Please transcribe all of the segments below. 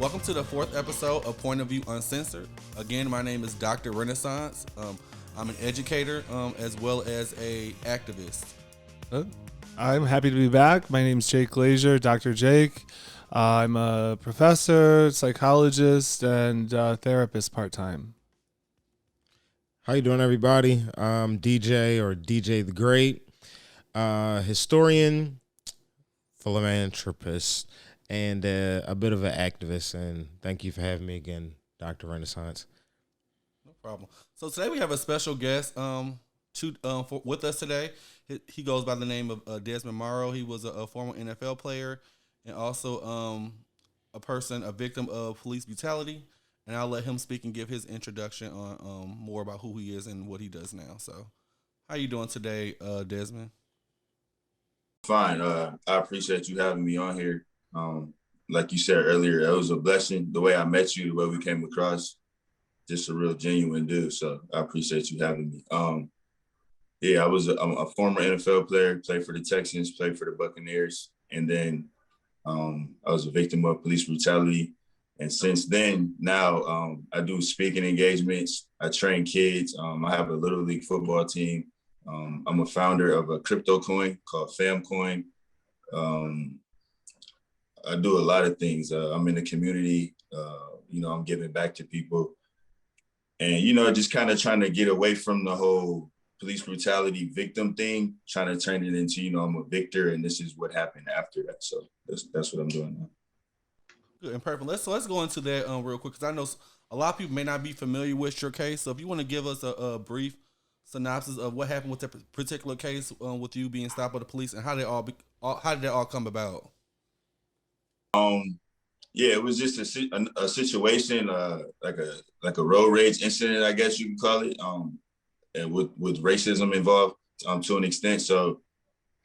Welcome to the fourth episode of Point of View Uncensored. Again, my name is Dr. Renaissance. I'm an educator as well as a activist. I'm happy to be back. My name's Jake Glazier, Dr. Jake. I'm a professor, psychologist, and therapist part-time. How you doing, everybody? I'm DJ or DJ the Great, historian, philanthropist, and a bit of an activist. And thank you for having me again, Dr. Renaissance. No problem. So today we have a special guest with us today. He goes by the name of Desmond Marrow. He was a former NFL player and also a victim of police brutality. And I'll let him speak and give his introduction on more about who he is and what he does now. So, how you doing today, Desmond? Fine. I appreciate you having me on here. Like you said earlier, it was a blessing. The way I met you, the way we came across, just a real genuine dude. So I appreciate you having me. I'm a former NFL player, played for the Texans, played for the Buccaneers, and then I was a victim of police brutality. And since then, now I do speaking engagements. I train kids. I have a Little League football team. I'm a founder of a crypto coin called FamCoin. I do a lot of things. I'm in the community. I'm giving back to people. And, just kind of trying to get away from the whole police brutality victim thing, trying to turn it into, I'm a victor and this is what happened after that. So that's what I'm doing now. Good and perfect. Let's go into that real quick because I know a lot of people may not be familiar with your case. So if you want to give us a brief synopsis of what happened with that particular case with you being stopped by the police and how did that all come about? It was just a situation like a road rage incident, I guess you can call it. And with racism involved to an extent. So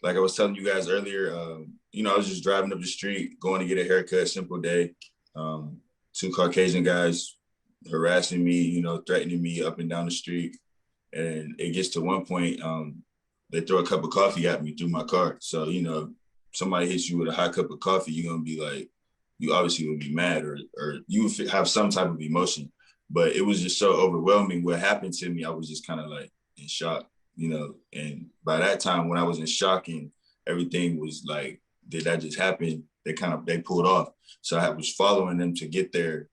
like I was telling you guys earlier, I was just driving up the street, going to get a haircut, simple day. Two Caucasian guys harassing me, threatening me up and down the street. And it gets to one point, they throw a cup of coffee at me through my car. So, somebody hits you with a hot cup of coffee, you're going to be like, you obviously would be mad or you would have some type of emotion. But it was just so overwhelming. What happened to me, I was just kind of like in shock, and by that time when I was in shock and everything was like, did that just happen? They pulled off. So I was following them to get their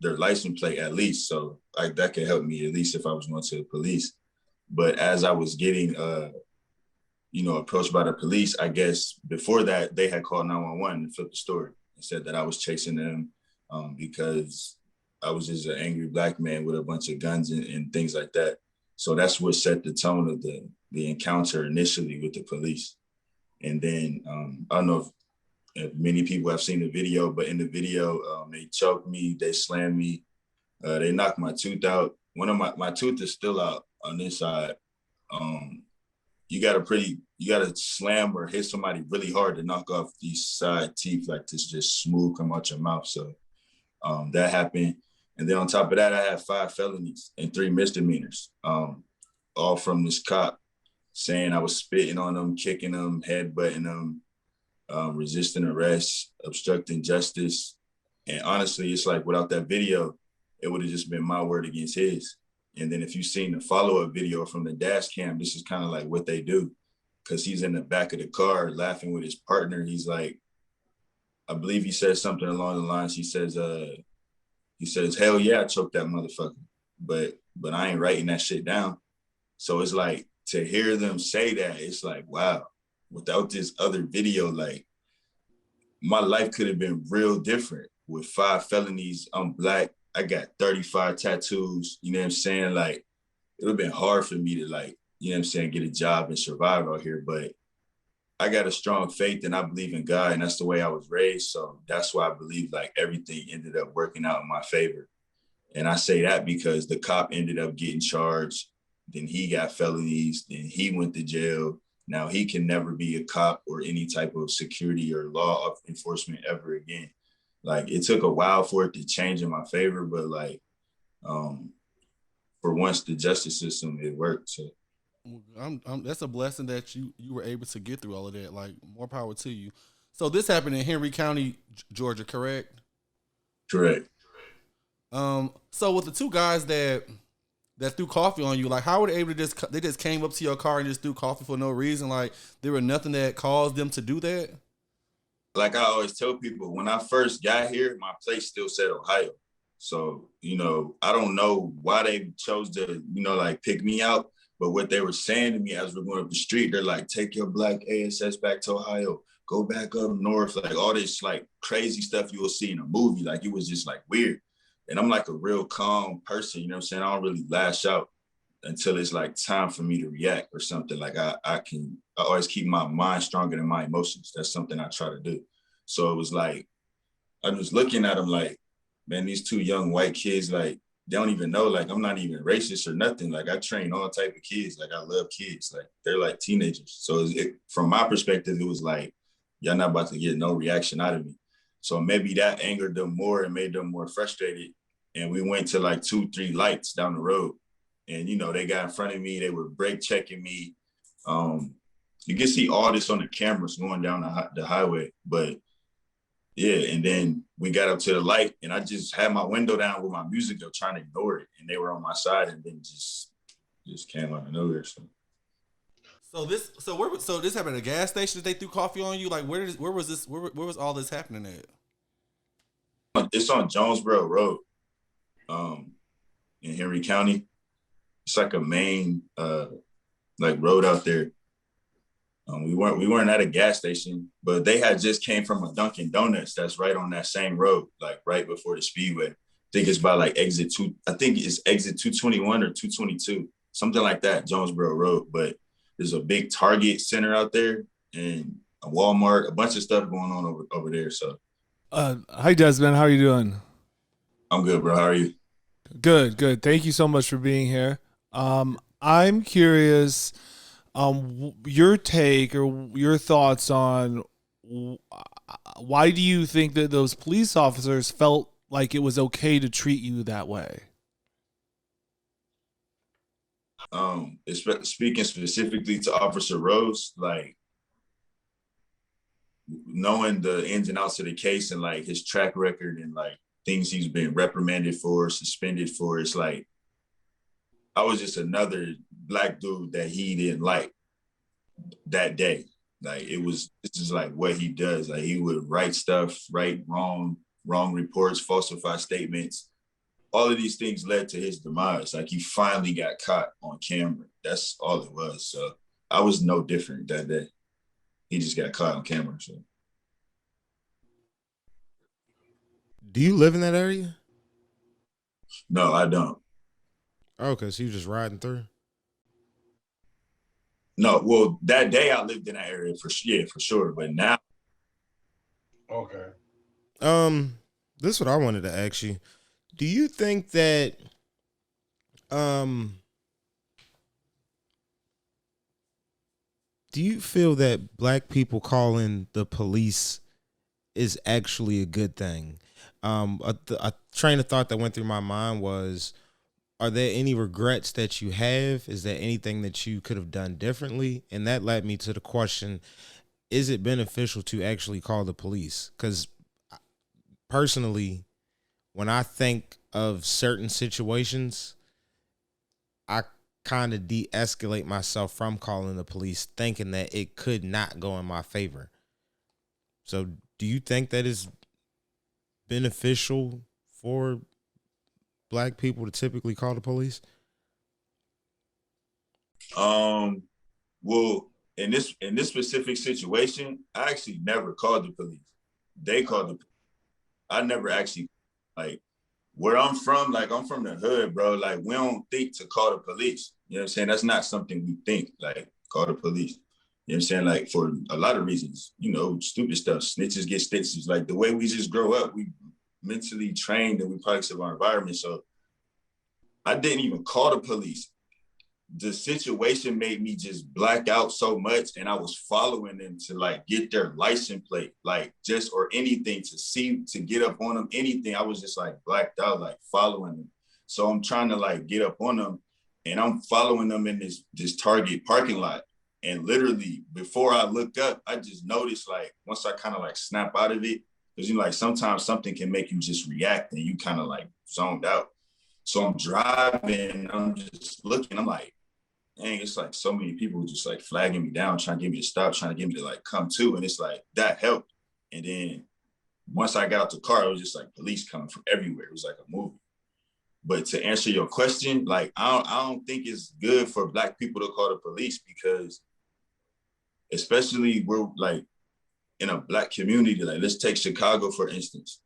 license plate at least. So that could help me at least if I was going to the police. But as I was getting, approached by the police, I guess before that they had called 911 to flip the story and said that I was chasing them because I was just an angry black man with a bunch of guns and things like that. So that's what set the tone of the encounter initially with the police. And then I don't know if many people have seen the video, but in the video, they choked me, they slammed me, they knocked my tooth out. One of my tooth is still out on this side. You gotta slam or hit somebody really hard to knock off these side teeth, like this just smooth come out your mouth. So that happened. And then on top of that, I had 5 felonies and 3 misdemeanors, all from this cop saying I was spitting on them, kicking them, headbutting them, resisting arrest, obstructing justice. And honestly, it's like without that video, it would have just been my word against his. And then if you've seen the follow-up video from the dash cam, this is kind of like what they do. Because he's in the back of the car laughing with his partner. He's like, I believe he says something along the lines. He says, hell yeah, I choked that motherfucker. But I ain't writing that shit down. So it's like, to hear them say that, it's like, wow, without this other video, like my life could have been real different with 5 felonies. I'm black. I got 35 tattoos. You know what I'm saying? Like, it would have been hard for me to get a job and survive out here. But I got a strong faith and I believe in God, and that's the way I was raised. So that's why I believe like everything ended up working out in my favor. And I say that because the cop ended up getting charged. Then he got felonies. Then he went to jail. Now he can never be a cop or any type of security or law enforcement ever again. Like, it took a while for it to change in my favor, but like, for once the justice system, it worked. So that's a blessing that you were able to get through all of that. Like, more power to you. So this happened in Henry County, Georgia, correct? Correct. So with the two guys that threw coffee on you, like how were they able to they just came up to your car and just threw coffee for no reason? Like there were nothing that caused them to do that? Like I always tell people, when I first got here, my place still said Ohio. So, I don't know why they chose to, like pick me out. But what they were saying to me as we're going up the street, they're like, take your black ASS back to Ohio, go back up north, like all this like crazy stuff you will see in a movie. Like it was just like weird. And I'm like a real calm person, you know what I'm saying? I don't really lash out until it's like time for me to react or something. Like I always keep my mind stronger than my emotions. That's something I try to do. So it was like, I was looking at them like, man, these two young white kids, like, they don't even know, like, I'm not even racist or nothing. Like, I train all type of kids. Like, I love kids. Like, they're like teenagers. So from my perspective, it was like, y'all not about to get no reaction out of me. So maybe that angered them more and made them more frustrated. And we went to like 2-3 lights down the road. And, they got in front of me. They were brake checking me. You can see all this on the cameras going down the highway. But yeah, and then we got up to the light, and I just had my window down with my music up, trying to ignore it, and they were on my side, and then just came out of nowhere. So this happened at a gas station that they threw coffee on you. Like where was all this happening at? It's on Jonesboro Road, in Henry County. It's like a main like road out there. We weren't at a gas station, but they had just came from a Dunkin' Donuts that's right on that same road, like right before the Speedway. I think it's by like exit 221 or 222, something like that, Jonesboro Road. But there's a big Target center out there and a Walmart, a bunch of stuff going on over there. So, hi Desmond, how are you doing? I'm good, bro. How are you? Good, good. Thank you so much for being here. I'm curious. Your take or your thoughts on why do you think that those police officers felt like it was okay to treat you that way? Speaking specifically to Officer Rose, like knowing the ins and outs of the case and like his track record and like things he's been reprimanded for, suspended for, it's like I was just another black dude that he didn't like that day. Like this is like what he does. Like he would write stuff, write wrong reports, falsify statements. All of these things led to his demise. Like he finally got caught on camera. That's all it was. So I was no different that day. He just got caught on camera. So. Do you live in that area? No, I don't. Okay, so you just riding through? No, well, that day I lived in that area for sure. But now, Okay. This is what I wanted to ask you. Do you think that do you feel that black people calling the police is actually a good thing? A train of thought that went through my mind was, are there any regrets that you have? Is there anything that you could have done differently? And that led me to the question, is it beneficial to actually call the police? Because personally, when I think of certain situations, I kind of de-escalate myself from calling the police, thinking that it could not go in my favor. So do you think that is beneficial for black people to typically call the police? Well, in this specific situation, I actually never called the police. They called the police. I never actually, like, where I'm from, like, I'm from the hood, bro. Like, we don't think to call the police. You know what I'm saying? That's not something we think, like, call the police. You know what I'm saying? Like, for a lot of reasons, stupid stuff. Snitches get stitches. Like, the way we just grow up, we mentally trained and we products of our environment. So I didn't even call the police. The situation made me just black out so much, and I was following them to like get their license plate, like just or anything to get up on them, anything. I was just like blacked out, like following them. So I'm trying to like get up on them, and I'm following them in this Target parking lot. And literally before I looked up, I just noticed like once I kind of like snap out of it, Because you know, like sometimes something can make you just react and you kind of like zoned out. So I'm driving, I'm just looking, I'm like, dang, it's like so many people just like flagging me down, trying to get me to stop, trying to get me to like come to. And it's like that helped. And then once I got out the car, it was just like police coming from everywhere. It was like a movie. But to answer your question, like I don't think it's good for Black people to call the police because, especially we're like in a Black community. Like let's take Chicago for instance.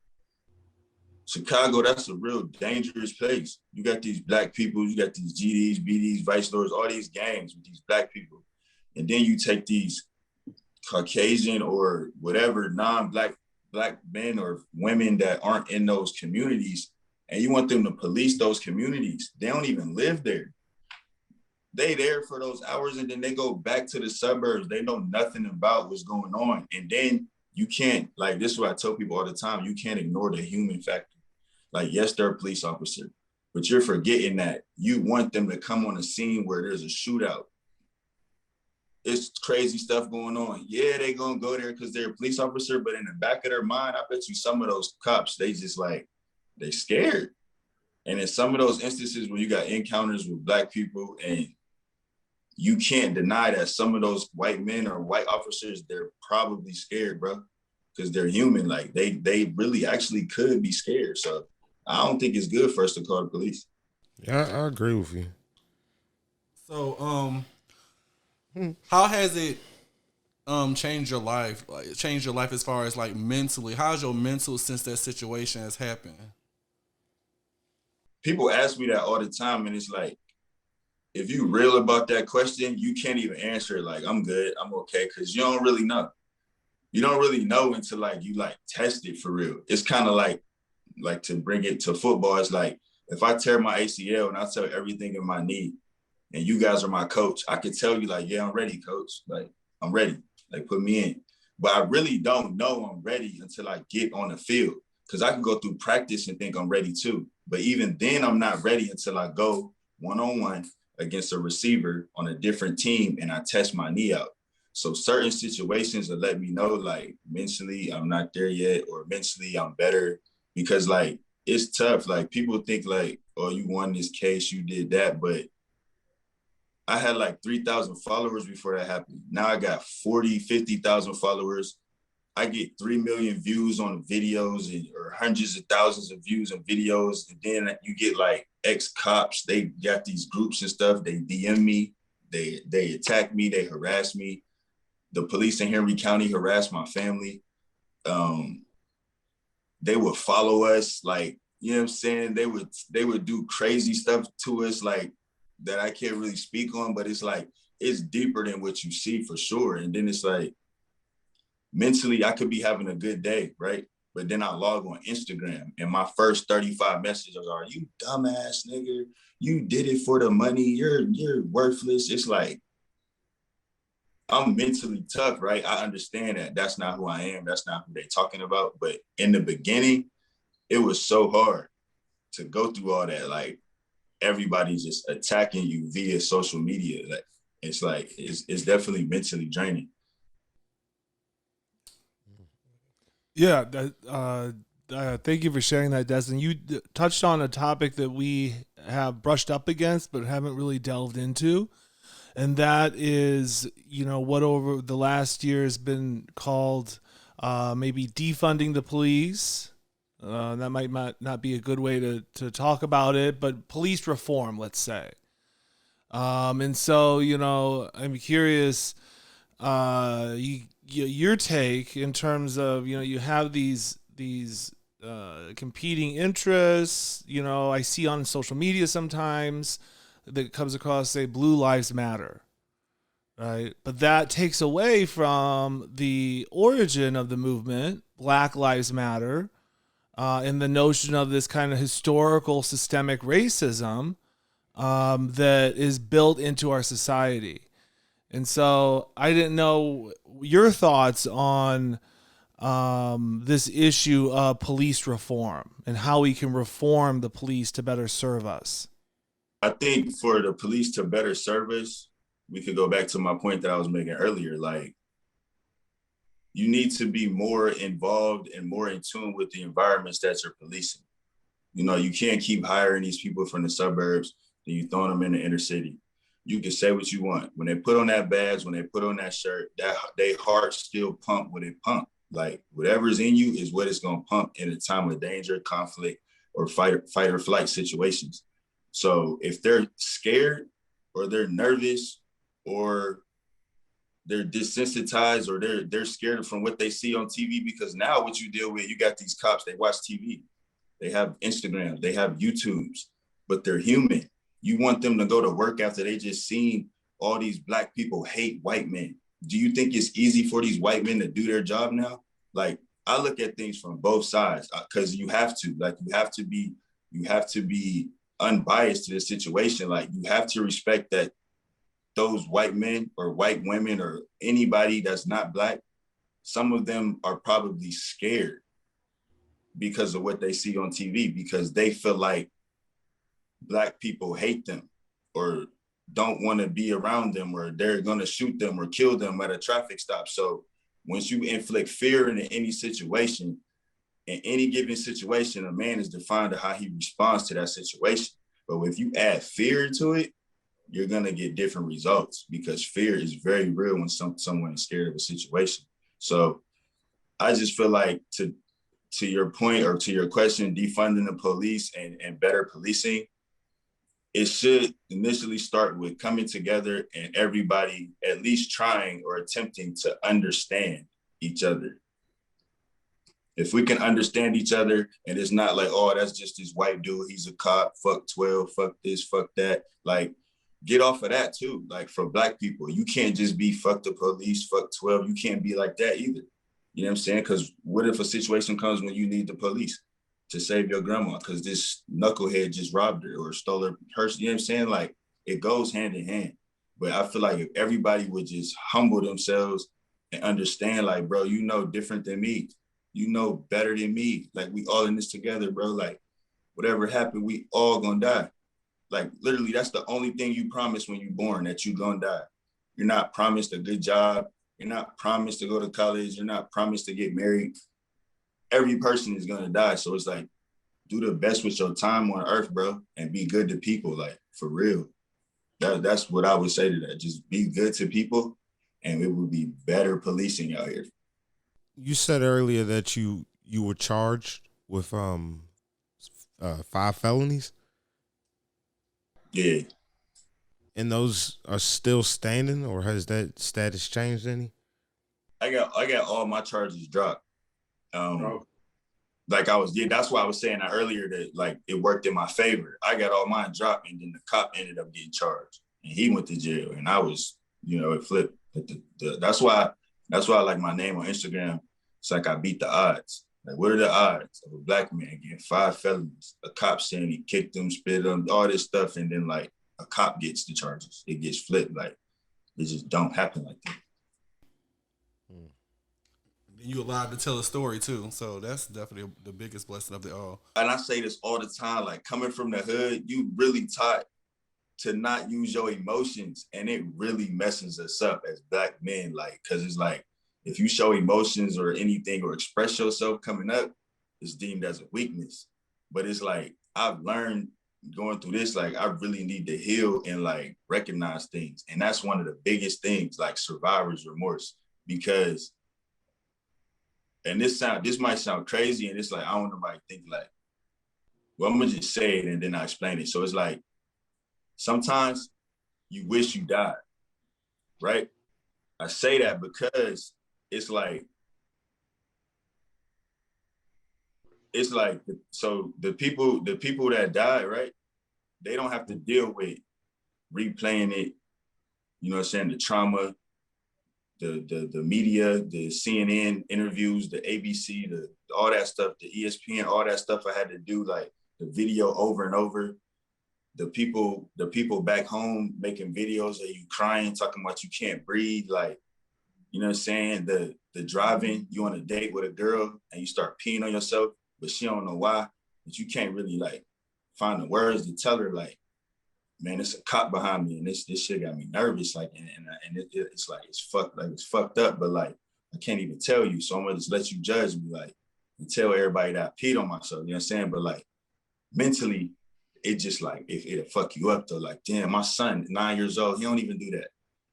Chicago, that's a real dangerous place. You got these Black people, you got these GDs, BDs, Vice Lords, all these gangs with these Black people, and then you take these Caucasian or whatever non-Black men or women that aren't in those communities, and you want them to police those communities. They don't even live there. They there for those hours and then they go back to the suburbs. They know nothing about what's going on. And then you can't, like this is what I tell people all the time, you can't ignore the human factor. Like, yes, they're a police officer, but you're forgetting that you want them to come on a scene where there's a shootout. It's crazy stuff going on. Yeah, they gonna go there because they're a police officer, but in the back of their mind, I bet you some of those cops, they just like, they scared. And in some of those instances where you got encounters with Black people, and you can't deny that some of those white men or white officers, they're probably scared, bro, because they're human. Like they really actually could be scared. So I don't think it's good for us to call the police. Yeah, I agree with you. So, how has it changed your life? Like, changed your life as far as like mentally? How's your mental since that situation has happened? People ask me that all the time, and it's like, if you real about that question, you can't even answer it like, I'm good, I'm okay, because you don't really know. You don't really know until like you like test it for real. It's kind of like to bring it to football, it's like if I tear my ACL and I tell everything in my knee, and you guys are my coach, I could tell you like, yeah, I'm ready, coach. Like, I'm ready. Like, put me in. But I really don't know I'm ready until I get on the field. Because I can go through practice and think I'm ready too. But even then, I'm not ready until I go one-on-one against a receiver on a different team and I test my knee out. So certain situations will let me know, like, mentally, I'm not there yet, or mentally, I'm better. Because, like, it's tough. Like, people think, like, oh, you won this case, you did that. But I had like 3,000 followers before that happened. Now I got 40, 50,000 followers. I get 3 million views on videos or hundreds of thousands of views on videos. And then you get like ex-cops, they got these groups and stuff. They DM me, they attack me, they harass me. The police in Henry County harass my family. They would follow us, like, you know what I'm saying? They would do crazy stuff to us, like, that I can't really speak on, but it's like, it's deeper than what you see for sure. And then it's like, mentally, I could be having a good day, right? But then I log on Instagram and my first 35 messages are, you dumbass nigga, you did it for the money, you're worthless. It's like, I'm mentally tough, right? I understand that that's not who I am. That's not who they're talking about. But in the beginning, it was so hard to go through all that. Like, everybody's just attacking you via social media. Like, it's definitely mentally draining. Yeah, thank you for sharing that, Desmond. You touched on a topic that we have brushed up against but haven't really delved into, and that is, what over the last year has been called maybe defunding the police. That might not be a good way to talk about it, but police reform, let's say. And so, I'm curious, your take in terms of, you have these competing interests. I see on social media sometimes that comes across, say, Blue Lives Matter, right? But that takes away from the origin of the movement, Black Lives Matter, and the notion of this kind of historical systemic racism that is built into our society. And so I didn't know your thoughts on this issue of police reform and how we can reform the police to better serve us. I think for the police to better serve us, we could go back to my point that I was making earlier. Like, you need to be more involved and more in tune with the environments that you're policing. You know, you can't keep hiring these people from the suburbs and you throwing them in the inner city. You can say what you want. When they put on that badge, when they put on that shirt, that they heart still pump what it pump. Like whatever's in you is what it's gonna pump in a time of danger, conflict, or fight or flight situations. So if they're scared or they're nervous or they're desensitized or they're scared from what they see on TV, because now what you deal with, you got these cops, they watch TV, they have Instagram, they have YouTubes, but they're human. You want them to go to work after they just seen all these black people hate white men. Do you think it's easy for these white men to do their job now? Like, I look at things from both sides because you have to be unbiased to the situation. Like, you have to respect that those white men or white women or anybody that's not black, some of them are probably scared because of what they see on TV, because they feel like black people hate them or don't want to be around them, or they're going to shoot them or kill them at a traffic stop. So once you inflict fear into any situation, in any given situation, a man is defined to how he responds to that situation. But if you add fear to it, you're going to get different results, because fear is very real when someone is scared of a situation. So I just feel like, to your point or to your question, defunding the police and better policing, it should initially start with coming together and everybody at least trying or attempting to understand each other. If we can understand each other and it's not like, oh, that's just this white dude, he's a cop, fuck 12, fuck this, fuck that. Like, get off of that too. Like, for black people, you can't just be fuck the police, fuck 12. You can't be like that either. You know what I'm saying? Because what if a situation comes when you need the police to save your grandma because this knucklehead just robbed her or stole her purse? You know what I'm saying? Like, it goes hand in hand. But I feel like if everybody would just humble themselves and understand, like, bro, you know different than me. You know better than me. Like, we all in this together, bro. Like, whatever happened, we all gonna die. Like, literally, that's the only thing you promise when you're born, that you gonna die. You're not promised a good job. You're not promised to go to college. You're not promised to get married. Every person is gonna die. So it's like, do the best with your time on earth, bro, and be good to people, like, for real. That's what I would say to that. Just be good to people, and it would be better policing out here. You said earlier that you were charged with 5 felonies, Yeah. and those are still standing, or has that status changed any? I got all my charges dropped. Oh, That's why I was saying that earlier, that like it worked in my favor. I got all mine dropped, and then the cop ended up getting charged, and he went to jail, and I was, it flipped. That's why like my name on Instagram. It's like I beat the odds. Like, what are the odds of a black man getting 5 felonies? A cop saying he kicked him, spit him, all this stuff, and then like a cop gets the charges. It gets flipped. Like, it just don't happen like that. You allowed to tell a story too, so that's definitely the biggest blessing of it all. And I say this all the time, like, coming from the hood, you really taught to not use your emotions, and it really messes us up as black men. Like, because it's like, if you show emotions or anything or express yourself coming up, it's deemed as a weakness. But it's like, I've learned going through this, like, I really need to heal and like recognize things. And that's one of the biggest things, like survivor's remorse. Because, and this might sound crazy, and it's like, I don't want nobody to think like, well, I'm gonna just say it and then I explain it. So it's like, sometimes you wish you died, right? I say that because it's like, so the people that die, right? They don't have to deal with replaying it, you know what I'm saying, the trauma, the media, the CNN interviews, the ABC, all that stuff, the ESPN, all that stuff I had to do, like the video over and over. The people back home making videos of you crying, talking about you can't breathe, like, you know what I'm saying? The driving, you on a date with a girl and you start peeing on yourself, but she don't know why, but you can't really like find the words to tell her, like, man, it's a cop behind me and this shit got me nervous, like, and it's like, it's fucked up, but like, I can't even tell you. So I'm gonna just let you judge me, like, and tell everybody that I peed on myself. You know what I'm saying? But like mentally, it just like it'll fuck you up though. Like, damn, my son, 9 years old, he don't even do that.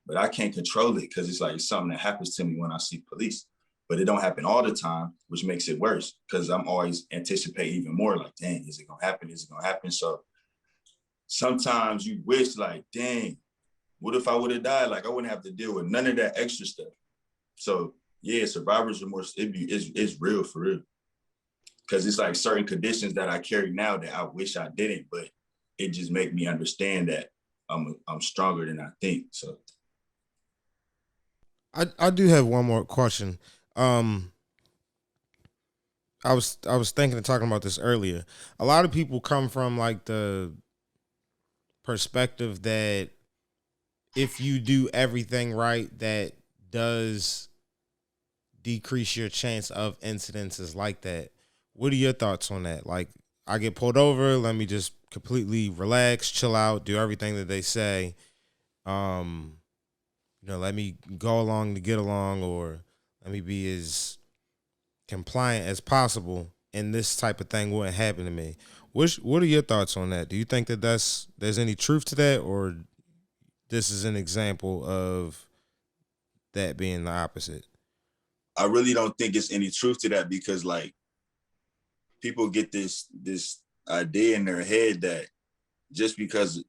But I can't control it because it's like something that happens to me when I see police. But it don't happen all the time, which makes it worse because I'm always anticipating even more. Like, dang, is it gonna happen? Is it gonna happen? So sometimes you wish, like, dang, what if I would have died? Like, I wouldn't have to deal with none of that extra stuff. So yeah, survivor's remorse, it's real for real. Because it's like certain conditions that I carry now that I wish I didn't, but it just make me understand that I'm stronger than I think. So I do have one more question. I was thinking of talking about this earlier. A lot of people come from like the perspective that if you do everything right, that does decrease your chance of incidences like that. What are your thoughts on that? Like, I get pulled over, let me just completely relax, chill out, do everything that they say. Let me go along to get along, or let me be as compliant as possible, and this type of thing wouldn't happen to me. What are your thoughts on that? Do you think that there's any truth to that, or this is an example of that being the opposite? I really don't think it's any truth to that because like people get this idea in their head that just because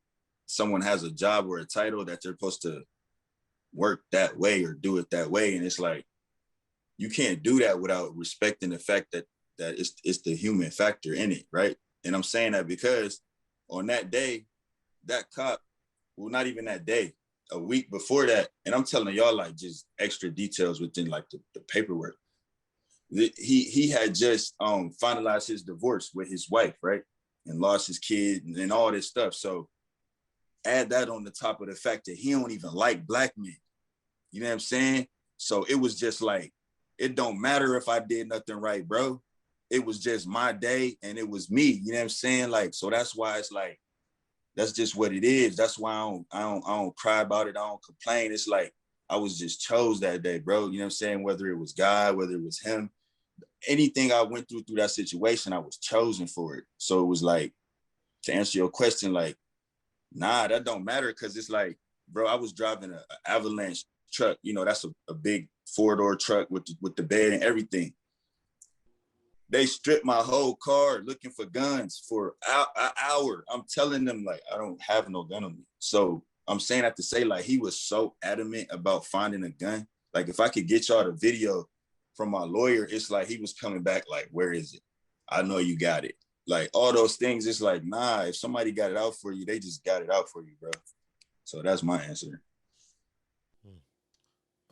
someone has a job or a title that they're supposed to work that way or do it that way. And it's like, you can't do that without respecting the fact that it's the human factor in it, right? And I'm saying that because on that day, that cop, well, not even that day, a week before that, and I'm telling y'all like just extra details within like the paperwork. He had just finalized his divorce with his wife, right? And lost his kid and all this stuff. So add that on the top of the fact that he don't even like black men. You know what I'm saying? So it was just like, it don't matter if I did nothing right, bro. It was just my day and it was me. You know what I'm saying? Like, so that's why it's like, that's just what it is. That's why I don't cry about it. I don't complain. It's like I was just chose that day, bro. You know what I'm saying? Whether it was God, whether it was him, anything I went through that situation, I was chosen for it. So it was like, to answer your question, like, nah, that don't matter because it's like, bro, I was driving an avalanche truck. You know, that's a big 4-door truck with the bed and everything. They stripped my whole car looking for guns for an hour. I'm telling them like, I don't have no gun on me. So I'm saying that to say like, he was so adamant about finding a gun. Like if I could get y'all the video from my lawyer, it's like he was coming back like, where is it? I know you got it. Like all those things, it's like, nah, if somebody got it out for you, they just got it out for you, bro. So that's my answer.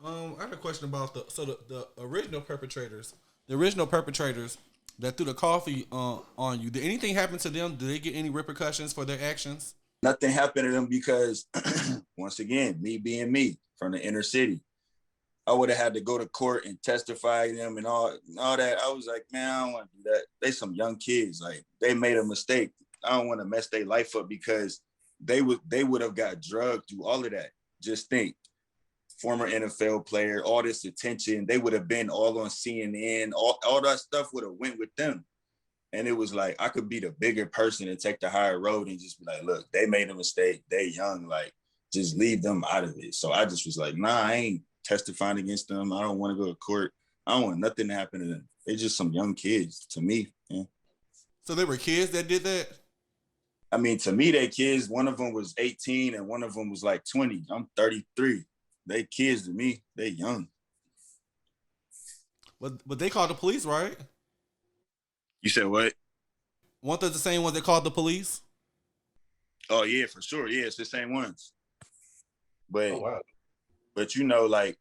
I had a question about the original perpetrators. The original perpetrators that threw the coffee on you. Did anything happen to them? Did they get any repercussions for their actions? Nothing happened to them because, once again, me being me from the inner city, I would have had to go to court and testify them and all that. I was like, man, I don't want to do that. They some young kids. Like they made a mistake. I don't want to mess their life up because they would have got drugged through all of that. Just think, former NFL player, all this attention, they would have been all on CNN. All that stuff would have went with them. And it was like, I could be the bigger person and take the higher road and just be like, look, they made a mistake. They young, like, just leave them out of it. So I just was like, nah, I ain't testifying against them. I don't want to go to court. I don't want nothing to happen to them. They're just some young kids to me. Yeah. So they were kids that did that? I mean, to me, they kids, one of them was 18 and one of them was like 20. I'm 33. They kids to me. They young. But they called the police, right? You said what? Weren't they the same ones that called the police? Oh yeah, for sure. Yeah, it's the same ones. But Oh wow. but like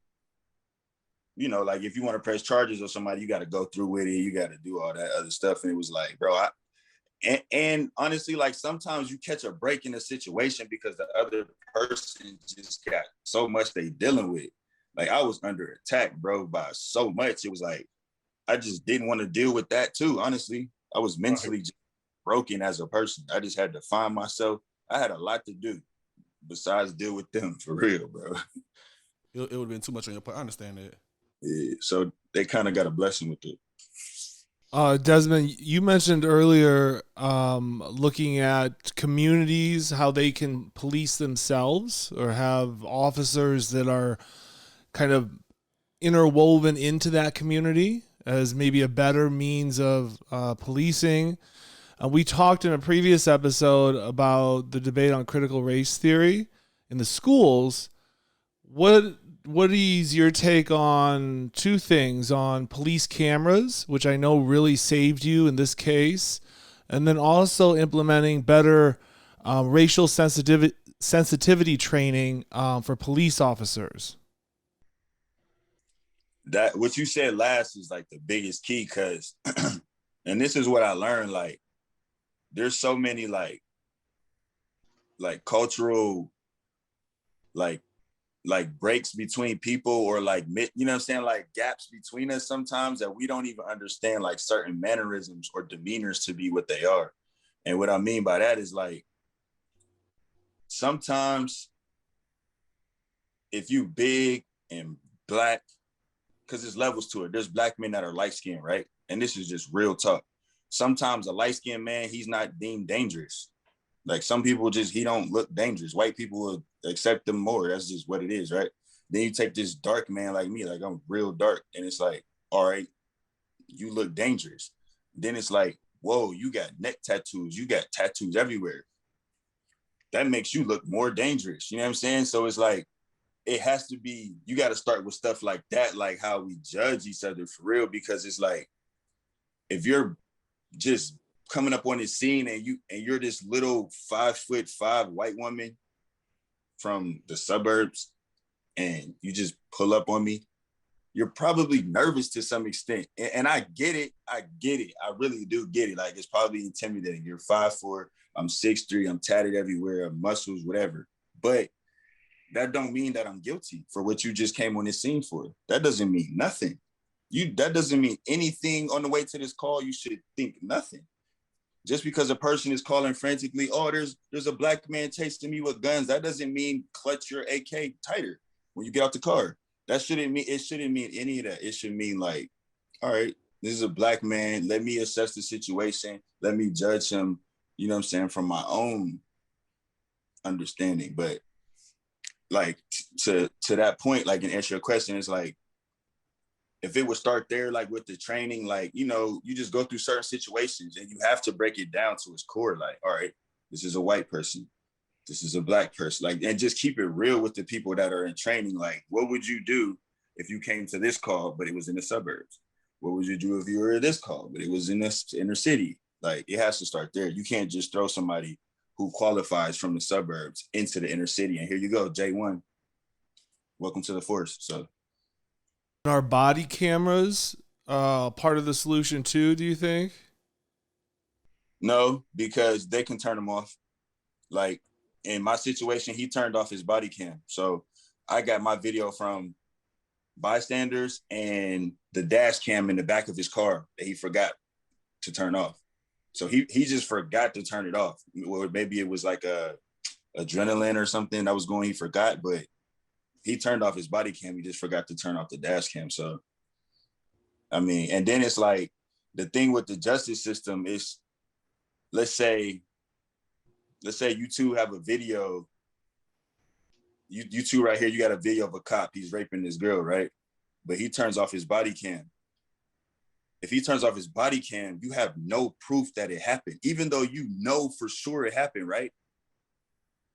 if you want to press charges or somebody, you got to go through with it. You got to do all that other stuff. And it was like, bro, and honestly, like sometimes you catch a break in a situation because the other person just got so much they dealing with. Like I was under attack, bro, by so much. It was like I just didn't want to deal with that too. Honestly, I was mentally just broken as a person. I just had to find myself. I had a lot to do besides deal with them for real, bro. It would have been too much on your part. I understand that. Yeah, so they kind of got a blessing with it. Desmond, you mentioned earlier looking at communities, how they can police themselves or have officers that are kind of interwoven into that community as maybe a better means of policing. We talked in a previous episode about the debate on critical race theory in the schools. What is your take on two things, on police cameras, which I know really saved you in this case, and then also implementing better racial sensitivity training for police officers? That what you said last is like the biggest key, because and this is what I learned, like there's so many like cultural like breaks between people, or like, you know what I'm saying, like gaps between us sometimes, that we don't even understand like certain mannerisms or demeanors to be what they are. And what I mean by that is like sometimes if you big and black, because there's levels to it. There's black men that are light skinned, right? And this is just real talk. Sometimes a light skinned man, he's not deemed dangerous. Like some people just, he don't look dangerous. White people will accept them more. That's just what it is, right? Then you take this dark man like me, like I'm real dark, and it's like, all right, you look dangerous. Then it's like, whoa, you got neck tattoos, you got tattoos everywhere. That makes you look more dangerous. You know what I'm saying? So it's like, it has to be, you got to start with stuff like that, like how we judge each other for real, because it's like, if you're just coming up on this scene and you're this little 5'5" white woman from the suburbs, and you just pull up on me, you're probably nervous to some extent. And I get it. I really do get it. Like, it's probably intimidating. You're 5'4", I'm 6'3", I'm tatted everywhere, muscles, whatever. But that don't mean that I'm guilty for what you just came on this scene for. That doesn't mean nothing. That doesn't mean anything on the way to this call. You should think nothing. Just because a person is calling frantically, oh, there's a black man chasing me with guns, that doesn't mean clutch your AK tighter when you get out the car. It shouldn't mean any of that. It should mean like, all right, this is a black man. Let me assess the situation. Let me judge him, you know what I'm saying, from my own understanding. But like to that point, like, and answer your question, is like, if it would start there, like with the training, like, you know, you just go through certain situations and you have to break it down to its core. Like, all right, this is a white person, this is a black person, like, and just keep it real with the people that are in training. Like, what would you do if you came to this call, but it was in the suburbs? What would you do if you were at this call, but it was in this inner city? Like, it has to start there. You can't just throw somebody who qualifies from the suburbs into the inner city. And here you go, J1, welcome to the force. So Are body cameras part of the solution too, do you think? no, because they can turn them off. Like, in my situation, he turned off his body cam. So I got my video from bystanders and the dash cam in the back of his car that he forgot to turn off. So he just forgot to turn it off. Or maybe it was like a adrenaline or something that was going, he forgot, but he turned off his body cam. He just forgot to turn off the dash cam. So, I mean, and then it's like, the thing with the justice system is, let's say you two have a video, you two right here, you got a video of a cop, he's raping this girl, right? But he turns off his body cam. If he turns off his body cam, you have no proof that it happened, even though you know for sure it happened, right?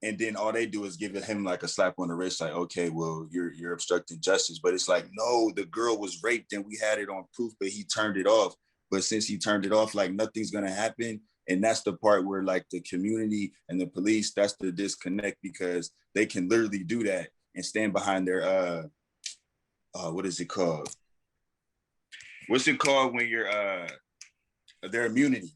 And then all they do is give him like a slap on the wrist, like, okay, well, you're obstructing justice. But it's like, no, the girl was raped and we had it on proof, but he turned it off. But since he turned it off, like, nothing's gonna happen. And that's the part where, like, the community and the police, that's the disconnect, because they can literally do that and stand behind their what is it called? What's it called when you're their immunity?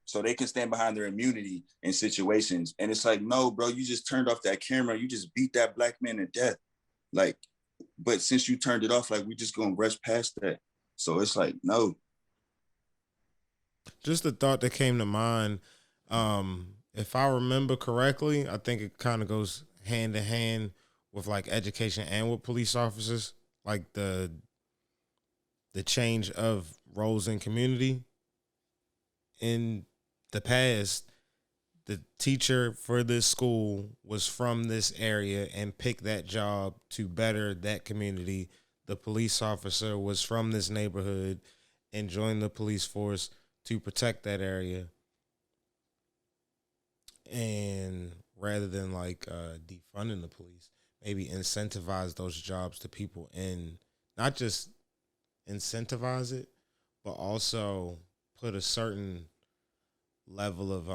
So they can stand behind their immunity in situations. And it's like, no, bro, you just turned off that camera. You just beat that black man to death. Like, but since you turned it off, like, we just gonna rush past that. So it's like, no. Just a thought that came to mind. If I remember correctly, I think it kind of goes hand in hand with like education and with police officers. Like, the the change of roles in community. In the past, the teacher for this school was from this area and picked that job to better that community. The police officer was from this neighborhood and joined the police force to protect that area. And rather than like defunding the police, maybe incentivize those jobs to people and not just incentivize it, but also put a certain level of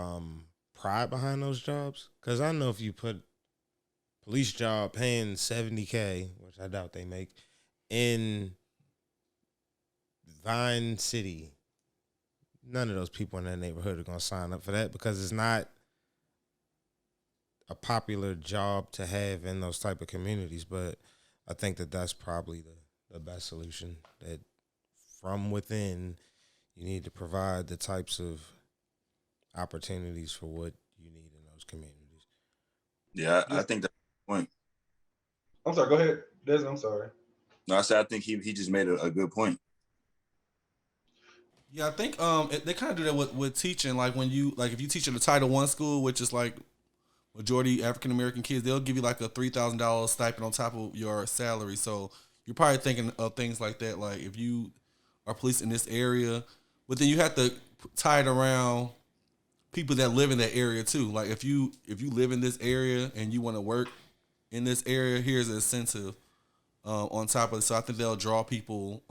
pride behind those jobs. Because I know if you put police job paying 70K, which I doubt they make, in Vine City, none of those people in that neighborhood are going to sign up for that because it's not a popular job to have in those type of communities. But I think that that's probably the best solution, that from within you need to provide the types of opportunities for what you need in those communities. Yeah, I think that's the point. I'm sorry. Go ahead, Desmond. I'm sorry. No, I said I think he just made a good point. Yeah, I think they kind of do that with teaching. Like when you if you teach at a Title I school, which is like majority African American kids, they'll give you like a $3,000 stipend on top of your salary. So you're probably thinking of things like that. Like if you are police in this area, but then you have to tie it around people that live in that area too. Like if you live in this area and you want to work in this area, here's an incentive on top of it. So I think they'll draw people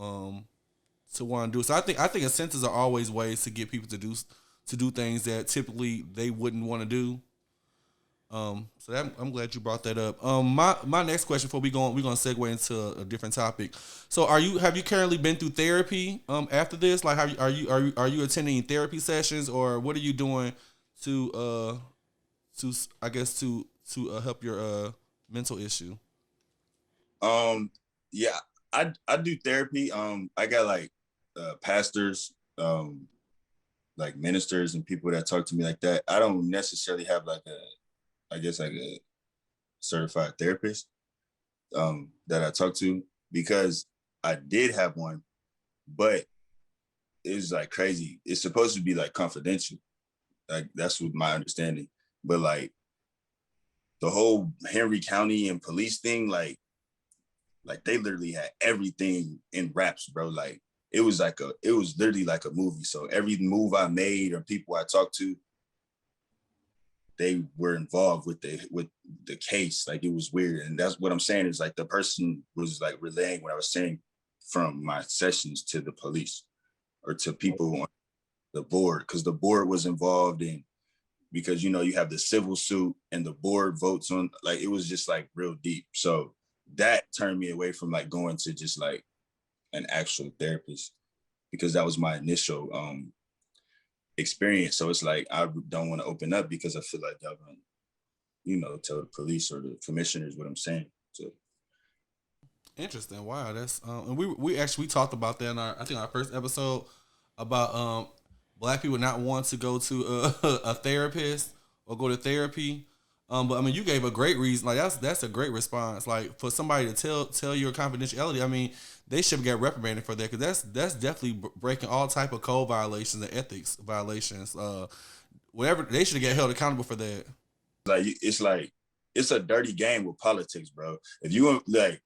to want to do it. So I think incentives are always ways to get people to do things that typically they wouldn't want to do. So I'm glad you brought that up. My next question before we're gonna segue into a different topic. So have you currently been through therapy after this? Like are you attending therapy sessions, or what are you doing to I guess to help your mental issue? Yeah, I do therapy. I got like pastors, like ministers and people that talk to me like that. I don't necessarily have like a certified therapist that I talk to, because I did have one, but it's like crazy. It's supposed to be like confidential. Like that's what my understanding. But like the whole Henry County and police thing, like they literally had everything in wraps, bro. Like it was literally like a movie. So every move I made or people I talked to, they were involved with the case. Like it was weird. And that's what I'm saying is like the person was like relaying what I was saying from my sessions to the police or to people on the board, because the board was involved in, because you have the civil suit and the board votes on, like it was just like real deep. So that turned me away from like going to just like an actual therapist, because that was my initial experience. So it's like I don't want to open up because I feel like y'all gonna, tell the police or the commissioners what I'm saying. So Interesting. Wow, that's and we actually talked about that in our first episode about black people not want to go to a therapist or go to therapy. But I mean, you gave a great reason. Like that's a great response. Like for somebody to tell your confidentiality. I mean, they should get reprimanded for that, because that's definitely breaking all type of code violations and ethics violations. Whatever, they should get held accountable for that. like it's a dirty game with politics, bro. If you like,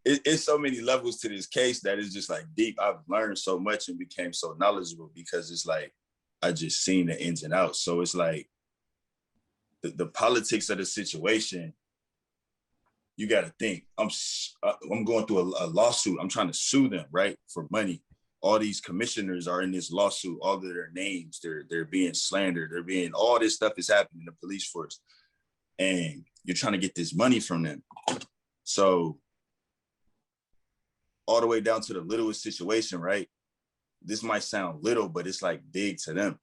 it's so many levels to this case that is just like deep. I've learned so much and became so knowledgeable because it's like I just seen the ins and outs. So it's like the politics of the situation. You got to think. I'm going through a lawsuit. I'm trying to sue them, right, for money. All these commissioners are in this lawsuit. All of their names, they're being slandered. All this stuff is happening in the police force, and you're trying to get this money from them. So all the way down to the littlest situation, right? This might sound little, but it's like big to them.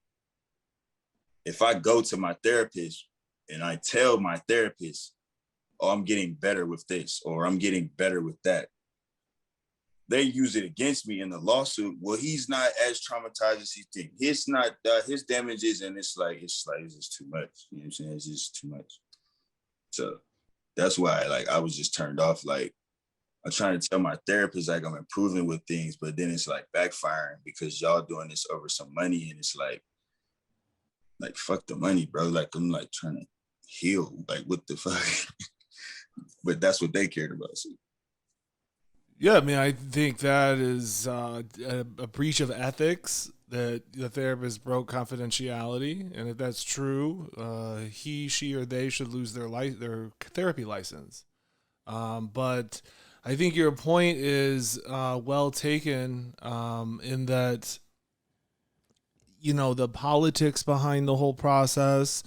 If I go to my therapist and I tell my therapist, oh, I'm getting better with this, or I'm getting better with that, they use it against me in the lawsuit. Well, he's not as traumatized as he thinks. It's not his damages, and it's just too much. You know what I'm saying? It's just too much. So that's why, like, I was just turned off. Like, I'm trying to tell my therapist like I'm improving with things, but then it's like backfiring because y'all doing this over some money, and it's like fuck the money, bro. Like I'm like trying to heal. Like what the fuck? But that's what they cared about. So. Yeah, I mean, I think that is a breach of ethics that the therapist broke confidentiality, and if that's true, he, she, or they should lose their therapy license. But I think your point is well taken in that the politics behind the whole process.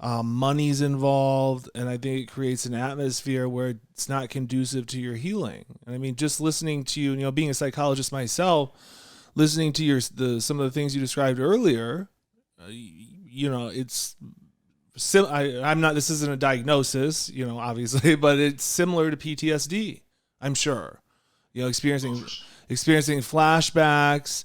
Money's involved, and I think it creates an atmosphere where it's not conducive to your healing. And I mean, just listening to you, being a psychologist myself, listening to some of the things you described earlier, it's. I'm not. This isn't a diagnosis, obviously, but it's similar to PTSD. I'm sure, experiencing flashbacks,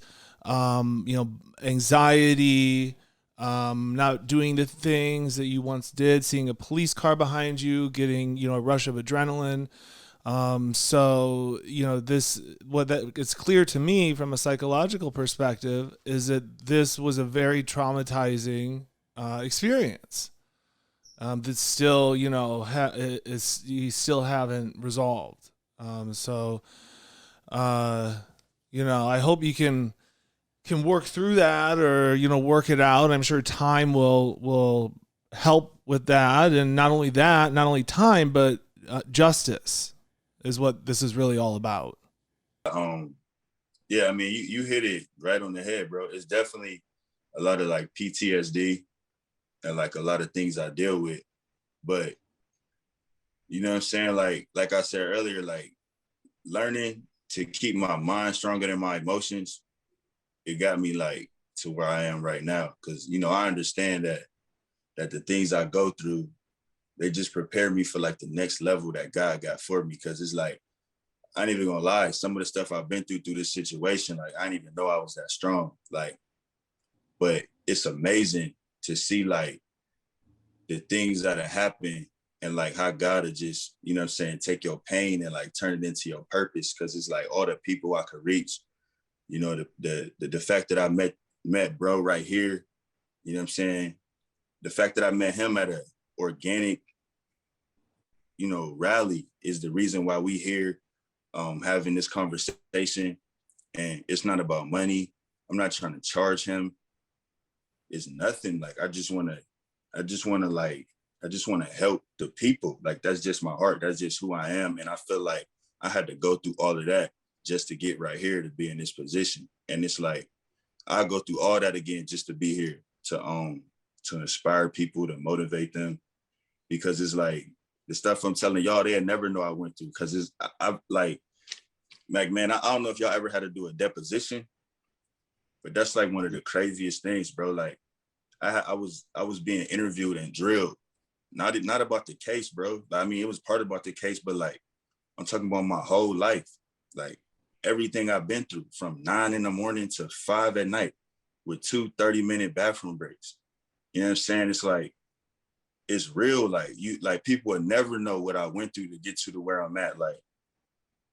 anxiety, not doing the things that you once did, seeing a police car behind you, getting, a rush of adrenaline. It's clear to me from a psychological perspective is that this was a very traumatizing experience that still, you still haven't resolved. I hope you can work through that, or work it out. I'm sure time will help with that, and not only time, but justice is what this is really all about. Yeah, I mean, you hit it right on the head, bro. It's definitely a lot of like PTSD and like a lot of things I deal with, but you know what I'm saying? Like I said earlier, like learning to keep my mind stronger than my emotions, it got me like to where I am right now. Cause I understand that the things I go through, they just prepare me for like the next level that God got for me. Cause it's like, I ain't even gonna lie, some of the stuff I've been through this situation, like I didn't even know I was that strong. Like, but it's amazing to see like the things that have happened and like how God will just, take your pain and like turn it into your purpose. Cause it's like all the people I could reach, the fact that I met bro right here, the fact that I met him at an organic, rally is the reason why we here having this conversation. And it's not about money. I'm not trying to charge him. It's nothing. Like I just want to help the people. Like that's just my heart. That's just who I am. And I feel like I had to go through all of that just to get right here to be in this position. And it's like I go through all that again just to be here to inspire people, to motivate them, because it's like the stuff I'm telling y'all, they'll never know I went through. Because I've like man, I don't know if y'all ever had to do a deposition, but that's like one of the craziest things, bro. Like I was being interviewed and drilled, not about the case, bro. I mean, it was part about the case, but like I'm talking about my whole life, like everything I've been through from 9 a.m. to 5 p.m. with 2 30-minute bathroom breaks. You know what I'm saying? It's like, it's real. Like people would never know what I went through to get to where I'm at. Like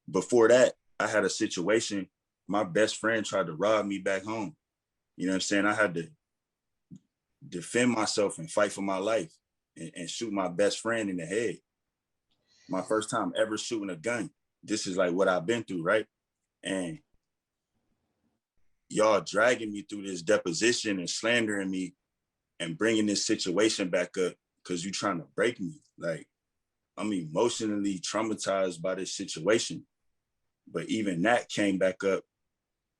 before that, I had a situation. My best friend tried to rob me back home. You know what I'm saying? I had to defend myself and fight for my life and shoot my best friend in the head. My first time ever shooting a gun. This is like what I've been through, right? And y'all dragging me through this deposition and slandering me and bringing this situation back up because you trying to break me. Like, I'm emotionally traumatized by this situation. But even that came back up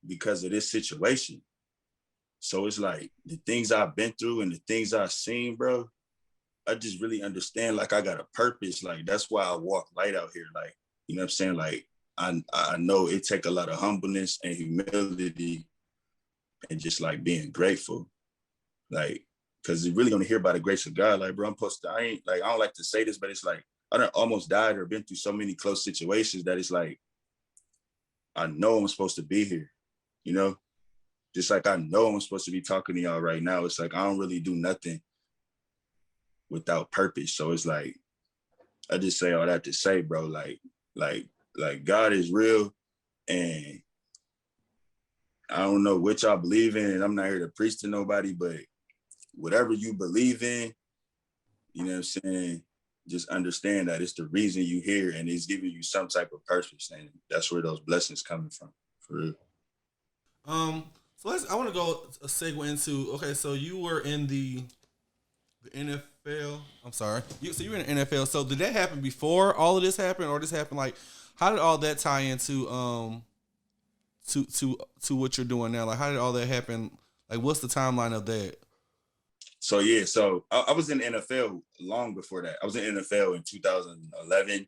because of this situation. So it's like the things I've been through and the things I've seen, bro, I just really understand like I got a purpose. Like that's why I walk light out here. Like, you know what I'm saying? Like I know it take a lot of humbleness and humility and just like being grateful. Like, cause you're really gonna hear by the grace of God. Like, bro, I don't like to say this, but it's like I done almost died or been through so many close situations that it's like I know I'm supposed to be here, you know? Just like I know I'm supposed to be talking to y'all right now. It's like I don't really do nothing without purpose. So it's like I just say all that to say, bro, like Like God is real, and I don't know what y'all believe in, and I'm not here to preach to nobody, but whatever you believe in, you know what I'm saying, just understand that it's the reason you here, and it's giving you some type of purpose, and that's where those blessings coming from, for real. So I want to go a segue into, okay, so you were in the NFL. I'm sorry. So you were in the NFL. So did that happen before all of this happened, or this happened like? How did all that tie into to what you're doing now? Like, how did all that happen? Like, what's the timeline of that? So yeah, so I was in the NFL long before that. I was in the NFL in 2011,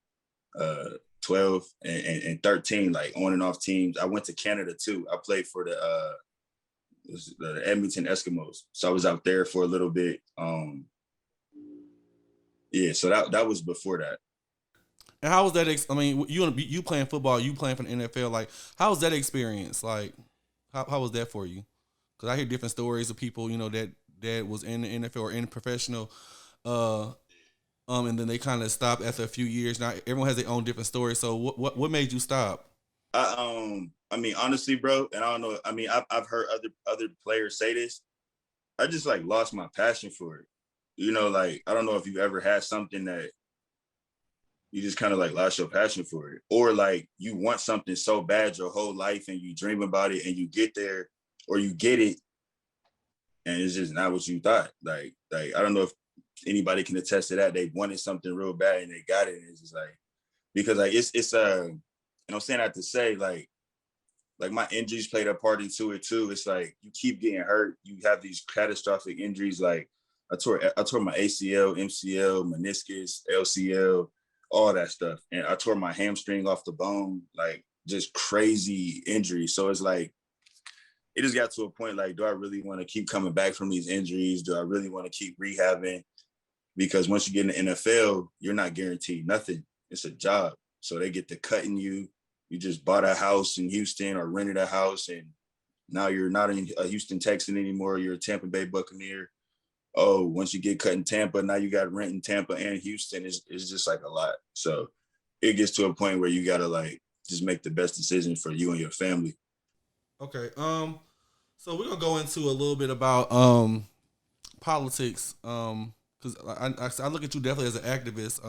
12, and 13, like on and off teams. I went to Canada too. I played for the Edmonton Eskimos. So I was out there for a little bit. Yeah, so that was before that. And how was that? I mean, you playing football, you playing for the NFL. Like, how was that experience? Like, how was that for you? Because I hear different stories of people, that was in the NFL or in professional, uh, and then they kind of stopped after a few years. Now everyone has their own different story. So what made you stop? I mean, honestly, bro, and I don't know. I mean, I've heard other players say this. I just like lost my passion for it. Like I don't know if you've ever had something that you just kind of like lost your passion for it, or like you want something so bad your whole life and you dream about it and you get there or you get it and it's just not what you thought. Like I don't know if anybody can attest to that. They wanted something real bad and they got it, and it's just like, because like it's and I'm saying that to say like my injuries played a part into it too. It's like you keep getting hurt, you have these catastrophic injuries. Like I tore my ACL, MCL, meniscus, LCL, all that stuff, and I tore my hamstring off the bone. Like just crazy injuries. So it's like it just got to a point like, do I really want to keep coming back from these injuries? Do I really want to keep rehabbing? Because once you get in the NFL, you're not guaranteed nothing. It's a job. So they get to cutting you. You just bought a house in Houston or rented a house, and now you're not a Houston Texan anymore. You're a Tampa Bay Buccaneer. Oh, once you get cut in Tampa, now you got rent in Tampa and Houston. It's just like a lot. So it gets to a point where you got to like just make the best decision for you and your family. Okay. So we're gonna go into a little bit about politics. Because I look at you definitely as an activist.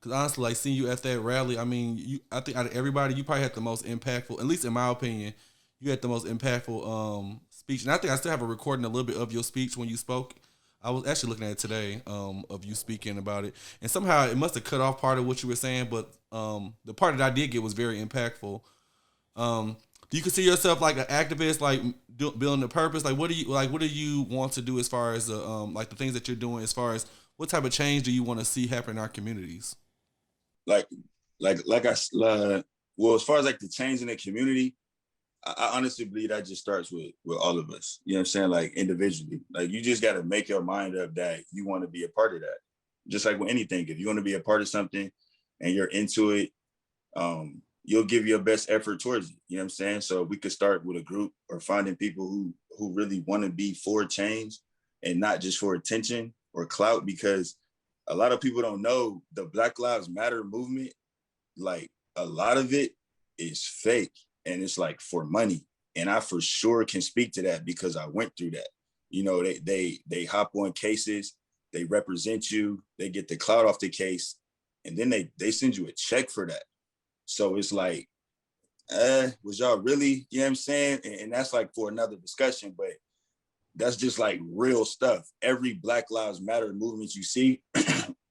Because honestly, like seeing you at that rally, I mean, I think out of everybody, you probably had the most impactful. At least in my opinion, you had the most impactful speech. And I think I still have a recording a little bit of your speech when you spoke. I was actually looking at it today, of you speaking about it, and somehow it must have cut off part of what you were saying, but the part that I did get was very impactful. Um, do you consider yourself like an activist, like building a purpose? Like, what do you want to do as far as like the things that you're doing? As far as what type of change do you want to see happen in our communities? Like, like well, as far as like the change in the community, I honestly believe that just starts with all of us. You know what I'm saying? Like individually, like you just got to make your mind up that you want to be a part of that. Just like with anything, if you want to be a part of something and you're into it, you'll give your best effort towards it. You know what I'm saying? So we could start with a group or finding people who really want to be for change and not just for attention or clout, because a lot of people don't know the Black Lives Matter movement. Like a lot of it is fake and it's like for money. And I for sure can speak to that because I went through that. They hop on cases, they represent you, they get the clout off the case, and then they send you a check for that. So it's like, was y'all really, you know what I'm saying? And that's like for another discussion, but that's just like real stuff. Every Black Lives Matter movement you see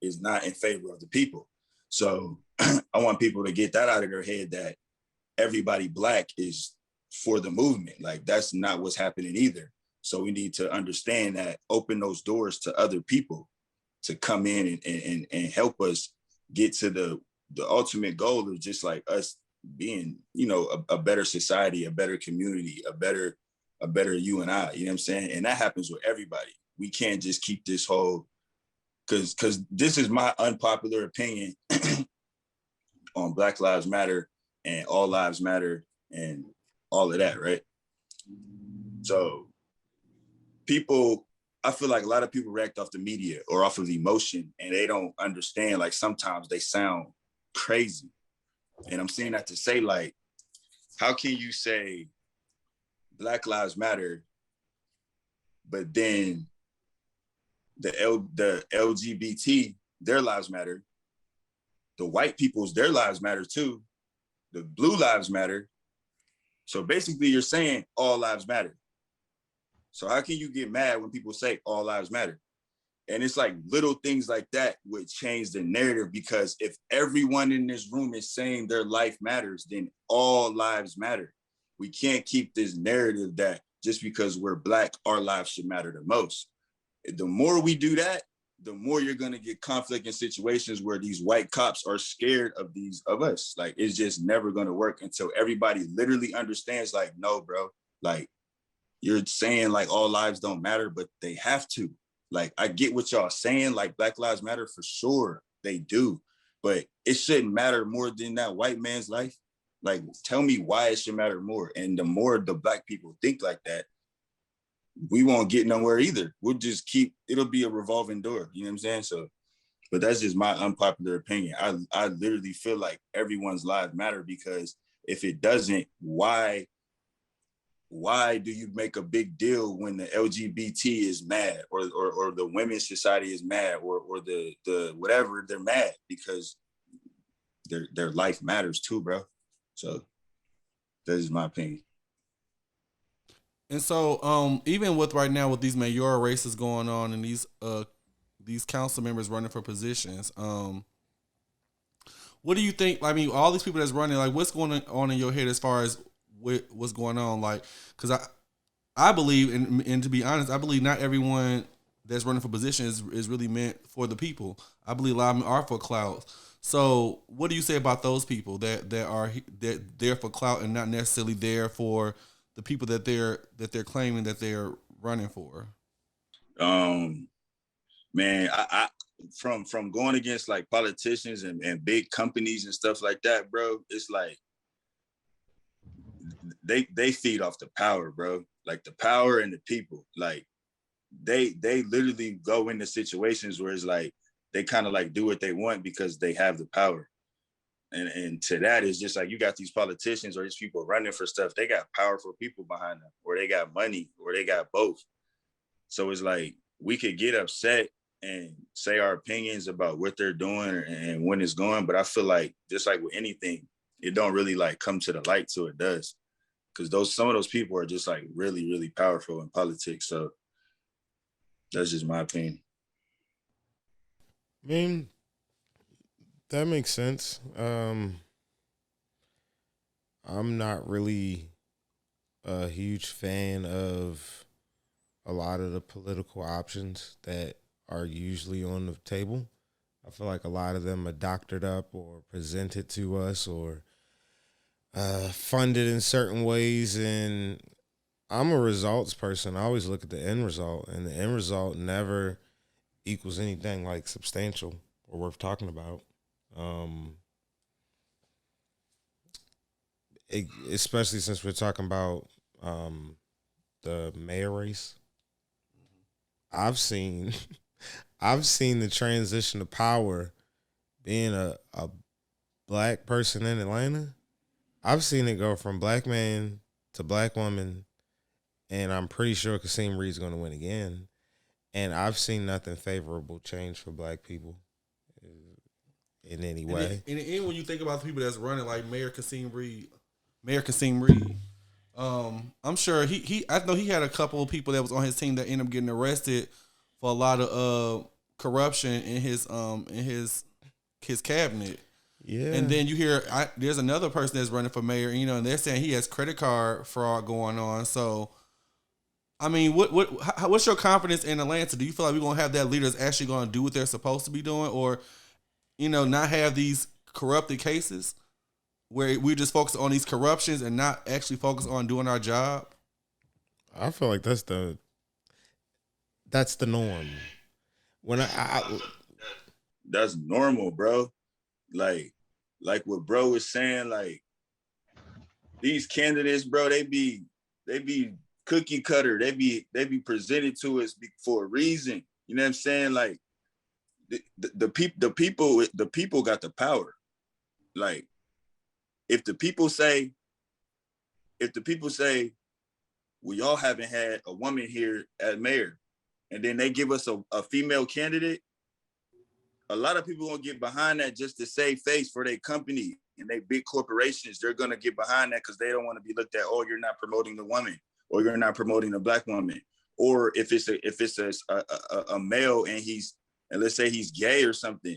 is not in favor of the people. So I want people to get that out of their head that everybody Black is for the movement. Like that's not what's happening either. So we need to understand that, open those doors to other people to come in and help us get to the ultimate goal of just like us being, a better society, a better community, a better you and I, you know what I'm saying? And that happens with everybody. We can't just keep this whole, because this is my unpopular opinion on Black Lives Matter and All Lives Matter and all of that, right? So I feel like a lot of people react off the media or off of emotion, and they don't understand, like sometimes they sound crazy. And I'm saying that to say, like, how can you say Black Lives Matter, but then the LGBT, their lives matter, the white people's, their lives matter too, the blue lives matter. So basically you're saying all lives matter. So how can you get mad when people say all lives matter? And it's like little things like that would change the narrative, because if everyone in this room is saying their life matters, then all lives matter. We can't keep this narrative that just because we're Black, our lives should matter the most. The more we do that, the more you're gonna get conflict in situations where these white cops are scared of us. Like, it's just never gonna work until everybody literally understands, like, no, bro, like, you're saying like all lives don't matter, but they have to. Like, I get what y'all saying, like Black Lives Matter for sure, they do, but it shouldn't matter more than that white man's life. Like, tell me why it should matter more. And the more the Black people think like that, we won't get nowhere either. We'll just it'll be a revolving door. You know what I'm saying? So, but that's just my unpopular opinion. I literally feel like everyone's lives matter, because if it doesn't, why do you make a big deal when the LGBT is mad, or the women's society is mad, or the whatever, they're mad because their life matters too, bro. So that is my opinion. And so, even with right now with these mayoral races going on and these council members running for positions, what do you think? I mean, all these people that's running, like, what's going on in your head as far as what's going on? Like, because I believe, and to be honest, I believe not everyone that's running for position is really meant for the people. I believe a lot of them are for clout. So, what do you say about those people that are there for clout and not necessarily there for the people that they're claiming that they're running for? Man, I from going against like politicians and big companies and stuff like that, bro, it's like they feed off the power, bro. Like, the power and the people. Like, they literally go into situations where it's like they kind of like do what they want because they have the power. And to that, is just like, you got these politicians or these people running for stuff, they got powerful people behind them, or they got money, or they got both. So it's like, we could get upset and say our opinions about what they're doing and when it's going, but I feel like, just like with anything, it don't really like come to the light till it does, because some of those people are just like really, really powerful in politics. So that's just my opinion. I mean, that makes sense. I'm not really a huge fan of a lot of the political options that are usually on the table. I feel like a lot of them are doctored up or presented to us, or funded in certain ways. And I'm a results person. I always look at the end result, and the end result never equals anything like substantial or worth talking about. Um, Especially since we're talking about the mayor race. I've seen I've seen the transition of power, being a black person in Atlanta. I've seen it go from black man to black woman, and I'm pretty sure Kasim Reed's going to win again. And I've seen nothing favorable change for black people in any way. And even when you think about the people that's running, like Mayor Kasim Reed, I'm sure I know he had a couple of people that was on his team that ended up getting arrested for a lot of corruption in his cabinet. Yeah. And then you hear there's another person that's running for mayor, and they're saying he has credit card fraud going on. So, I mean, what's your confidence in Atlanta? Do you feel like we're gonna have that leader that's actually gonna do what they're supposed to be doing, or not have these corrupted cases where we just focus on these corruptions and not actually focus on doing our job? I feel like that's the norm. When That's normal, bro. Like what bro was saying, like, these candidates, bro, they be cookie cutter. They be presented to us for a reason. You know what I'm saying? Like, the people got the power. Like, if the people say, well, y'all haven't had a woman here as mayor, and then they give us a female candidate, a lot of people gonna get behind that just to save face for their company and they big corporations. They're gonna get behind that because they don't want to be looked at. Oh, you're not promoting the woman, or you're not promoting the black woman, or if it's a male and let's say he's gay or something,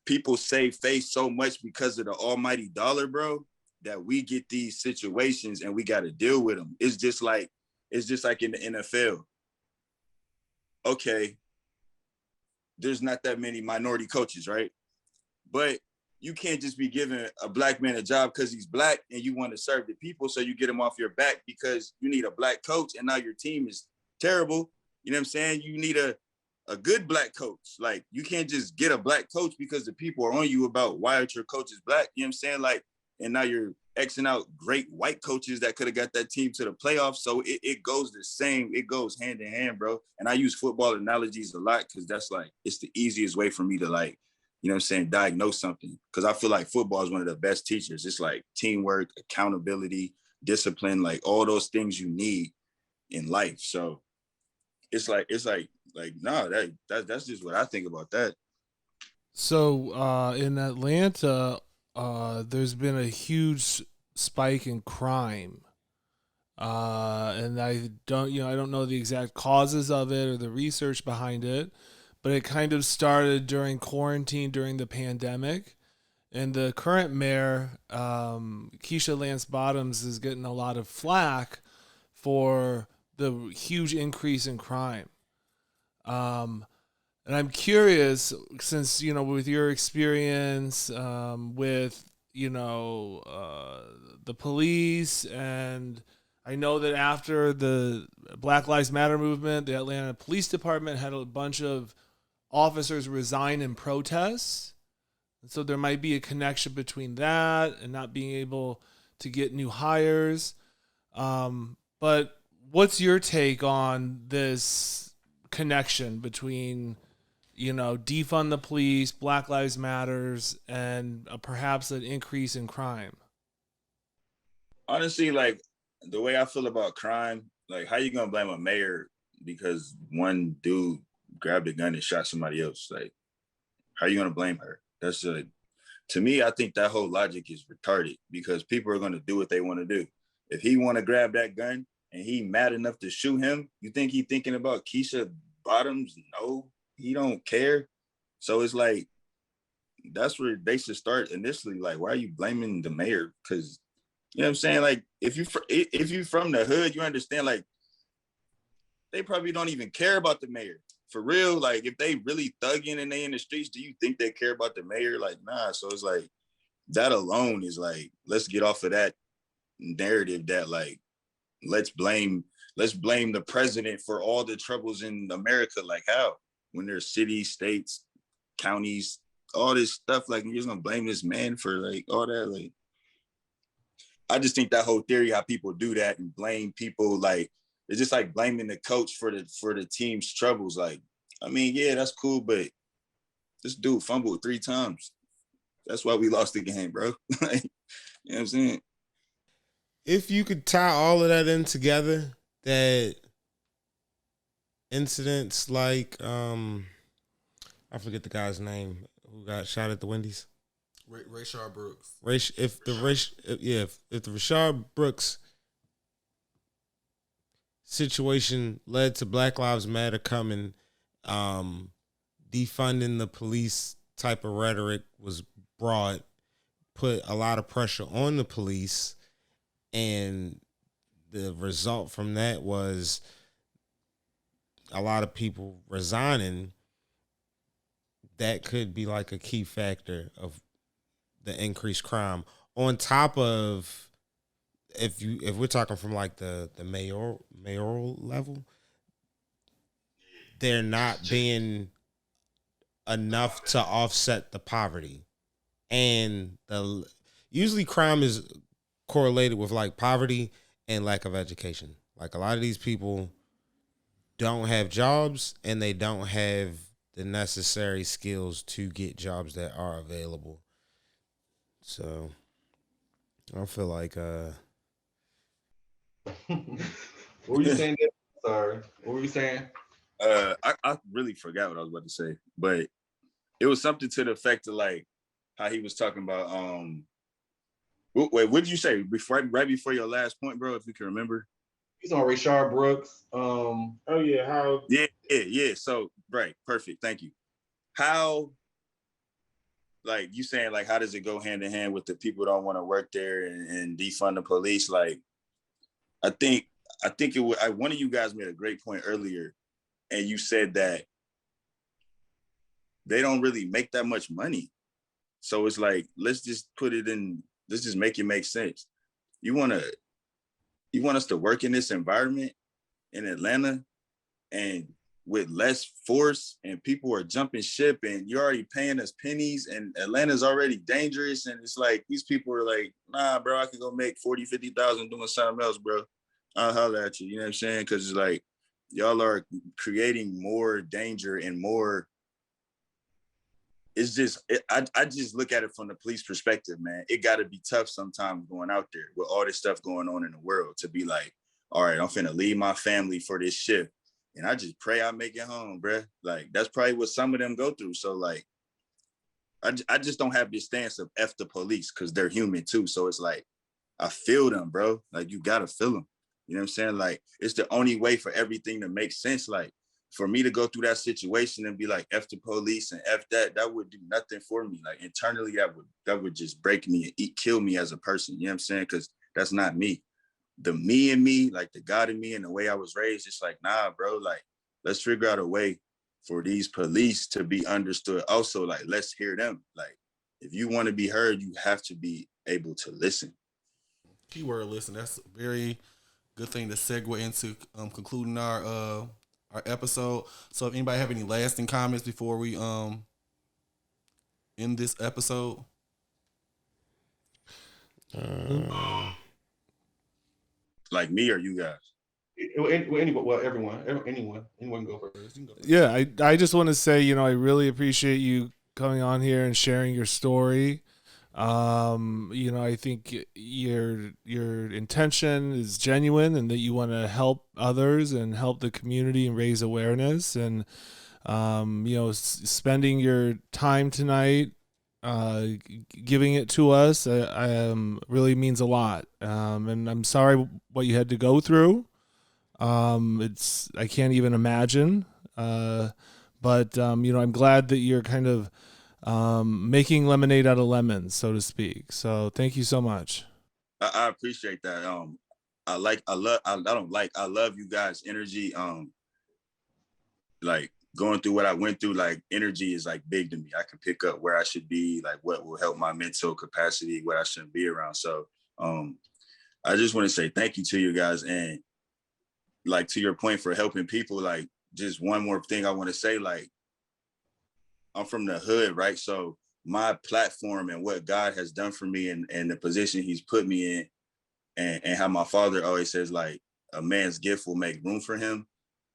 people save face so much because of the almighty dollar, bro, that we get these situations and we got to deal with them. It's just like in the NFL. Okay, there's not that many minority coaches, right? But you can't just be giving a black man a job because he's black and you want to serve the people, so you get him off your back because you need a black coach and now your team is terrible. You know what I'm saying? You need a good black coach. Like, you can't just get a black coach because the people are on you about why your coach is black. You know what I'm saying? Like, and now you're Xing out great white coaches that could have got that team to the playoffs. So it goes the same. It goes hand in hand, bro. And I use football analogies a lot because that's like, it's the easiest way for me to, like, you know what I'm saying, diagnose something. Because I feel like football is one of the best teachers. It's like teamwork, accountability, discipline, like all those things you need in life. So it's like no, that's just what I think about that. So in Atlanta, there's been a huge spike in crime, and I don't know the exact causes of it or the research behind it, but it kind of started during quarantine, during the pandemic, and the current mayor, Keisha Lance Bottoms, is getting a lot of flack for the huge increase in crime. And I'm curious, since, with your experience with, the police, and I know that after the Black Lives Matter movement, the Atlanta Police Department had a bunch of officers resign in protests. And so there might be a connection between that and not being able to get new hires. But what's your take on this connection between, defund the police, Black Lives Matters, and perhaps an increase in crime? Honestly, like, the way I feel about crime, like, how you gonna blame a mayor because one dude grabbed a gun and shot somebody else? Like, how you gonna blame her? That's to me, I think that whole logic is retarded because people are gonna do what they want to do. If he want to grab that gun and he mad enough to shoot him, you think he thinking about Keisha Bottoms? No, he don't care. So it's like, that's where they should start initially. Like, why are you blaming the mayor? Because, you know what I'm saying? Like, if you from the hood, you understand, like, they probably don't even care about the mayor. For real, like, if they really thugging and they in the streets, do you think they care about the mayor? Like, nah. So it's like, that alone is like, let's get off of that narrative that, like, let's blame the president for all the troubles in America. Like, how? When there's cities, states, counties, all this stuff, like, you're just gonna blame this man for, like, all that? Like, I just think that whole theory, how people do that and blame people, like, it's just like blaming the coach for the team's troubles. Like, I mean, yeah, that's cool, but this dude fumbled 3 times. That's why we lost the game, bro. Like, you know what I'm saying? If you could tie all of that in together, that incidents like I forget the guy's name who got shot at the Wendy's. Rayshard Brooks. If the Rayshard Brooks situation led to Black Lives Matter coming, defunding the police type of rhetoric was brought, put a lot of pressure on the police, and the result from that was a lot of people resigning. That could be like a key factor of the increased crime. On top of, if we're talking from like the mayoral level, they're not being enough to offset the poverty, and usually crime is correlated with like poverty and lack of education. Like, a lot of these people don't have jobs and they don't have the necessary skills to get jobs that are available. So I feel like What were you saying, Des? Sorry. What were you saying? I really forgot what I was about to say, but it was something to the effect of like how he was talking about. Wait, what did you say before? Right before your last point, bro? If you can remember. He's on Rayshard Brooks. oh yeah, how Yeah. So right, perfect. Thank you. How, like you saying, like how does it go hand in hand with the people don't want to work there and defund the police? Like I think it was one of you guys made a great point earlier, and you said that they don't really make that much money. So it's like let's just put it in. Let's just make it make sense. You want us to work in this environment in Atlanta and with less force, and people are jumping ship, and you're already paying us pennies, and Atlanta's already dangerous, and it's like these people are like, nah, bro, I can go make 40, 50,000 doing something else, bro. I'll holler at you. You know what I'm saying? Because it's like y'all are creating more danger and more. It's just I just look at it from the police perspective, man. It got to be tough sometimes going out there with all this stuff going on in the world to be like, all right, I'm finna leave my family for this shift, and I just pray I make it home, bruh. Like that's probably what some of them go through. So like, I just don't have this stance of F the police because they're human too. So it's like I feel them, bro. Like you gotta feel them. You know what I'm saying? Like it's the only way for everything to make sense. Like for me to go through that situation and be like F the police and F that would do nothing for me. Like internally, that would just break me and kill me as a person. You know what I'm saying? Because that's not me. The me and me, like the God in me and the way I was raised, it's like, nah, bro, like let's figure out a way for these police to be understood. Also, like, let's hear them. Like, if you want to be heard, you have to be able to listen. Keyword listen. That's a very good thing to segue into concluding our episode. So if anybody have any lasting comments before we end this episode. Like me or you guys? Anyone go first. You can go first. Yeah, I just want to say, I really appreciate you coming on here and sharing your story. I think your intention is genuine and that you want to help others and help the community and raise awareness. And spending your time tonight, giving it to us, really means a lot. And I'm sorry what you had to go through. I can't even imagine. But I'm glad that you're kind of making lemonade out of lemons, so to speak. So thank you so much. I appreciate that. I love you guys' energy. Like going through what I went through, like energy is like big to me. I can pick up where I should be, like what will help my mental capacity, what I shouldn't be around. So I just want to say thank you to you guys. And like to your point for helping people, like just one more thing I want to say, like I'm from the hood, right? So my platform and what God has done for me and the position he's put me in and how my father always says, like, a man's gift will make room for him.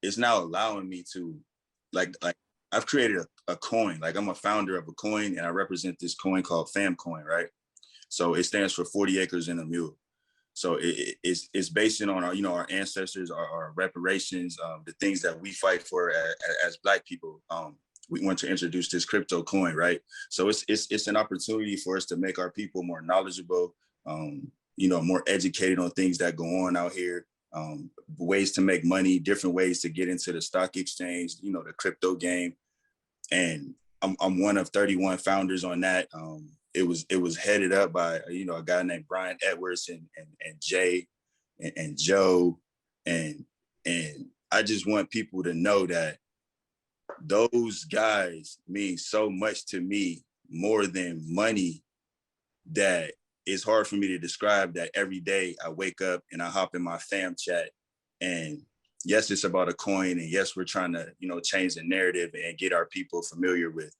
It's now allowing me to, like I've created a coin. Like I'm a founder of a coin and I represent this coin called Fam Coin, right? So it stands for 40 acres and a mule. So it's based on our ancestors, our reparations, the things that we fight for as Black people. We want to introduce this crypto coin, right? So it's an opportunity for us to make our people more knowledgeable, more educated on things that go on out here, ways to make money, different ways to get into the stock exchange, the crypto game. And I'm one of 31 founders on that. It was headed up by a guy named Brian Edwards and Jay and Joe, and I just want people to know that those guys mean so much to me, more than money, that it's hard for me to describe. That every day I wake up and I hop in my fam chat, and yes, it's about a coin, and yes, we're trying to change the narrative and get our people familiar with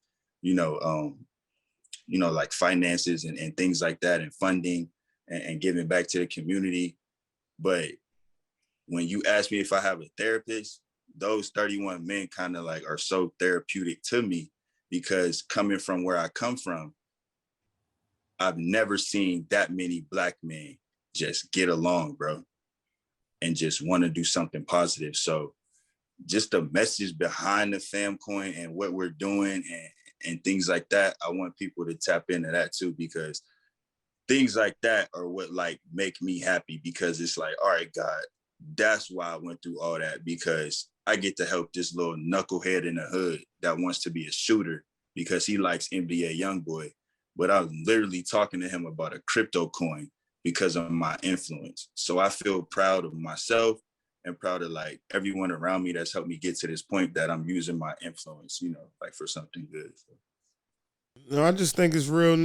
like finances and things like that, and funding and giving back to the community. But when you ask me if I have a therapist, those 31 men kind of like are so therapeutic to me, because coming from where I come from, I've never seen that many black men just get along, bro, and just want to do something positive. So just the message behind the fam coin and what we're doing and things like that, I want people to tap into that too, because things like that are what like make me happy, because it's like, all right, God, that's why I went through all that, because I get to help this little knucklehead in the hood that wants to be a shooter because he likes NBA Youngboy. But I was literally talking to him about a crypto coin because of my influence. So I feel proud of myself and proud of like everyone around me that's helped me get to this point that I'm using my influence, like for something good. No, I just think it's real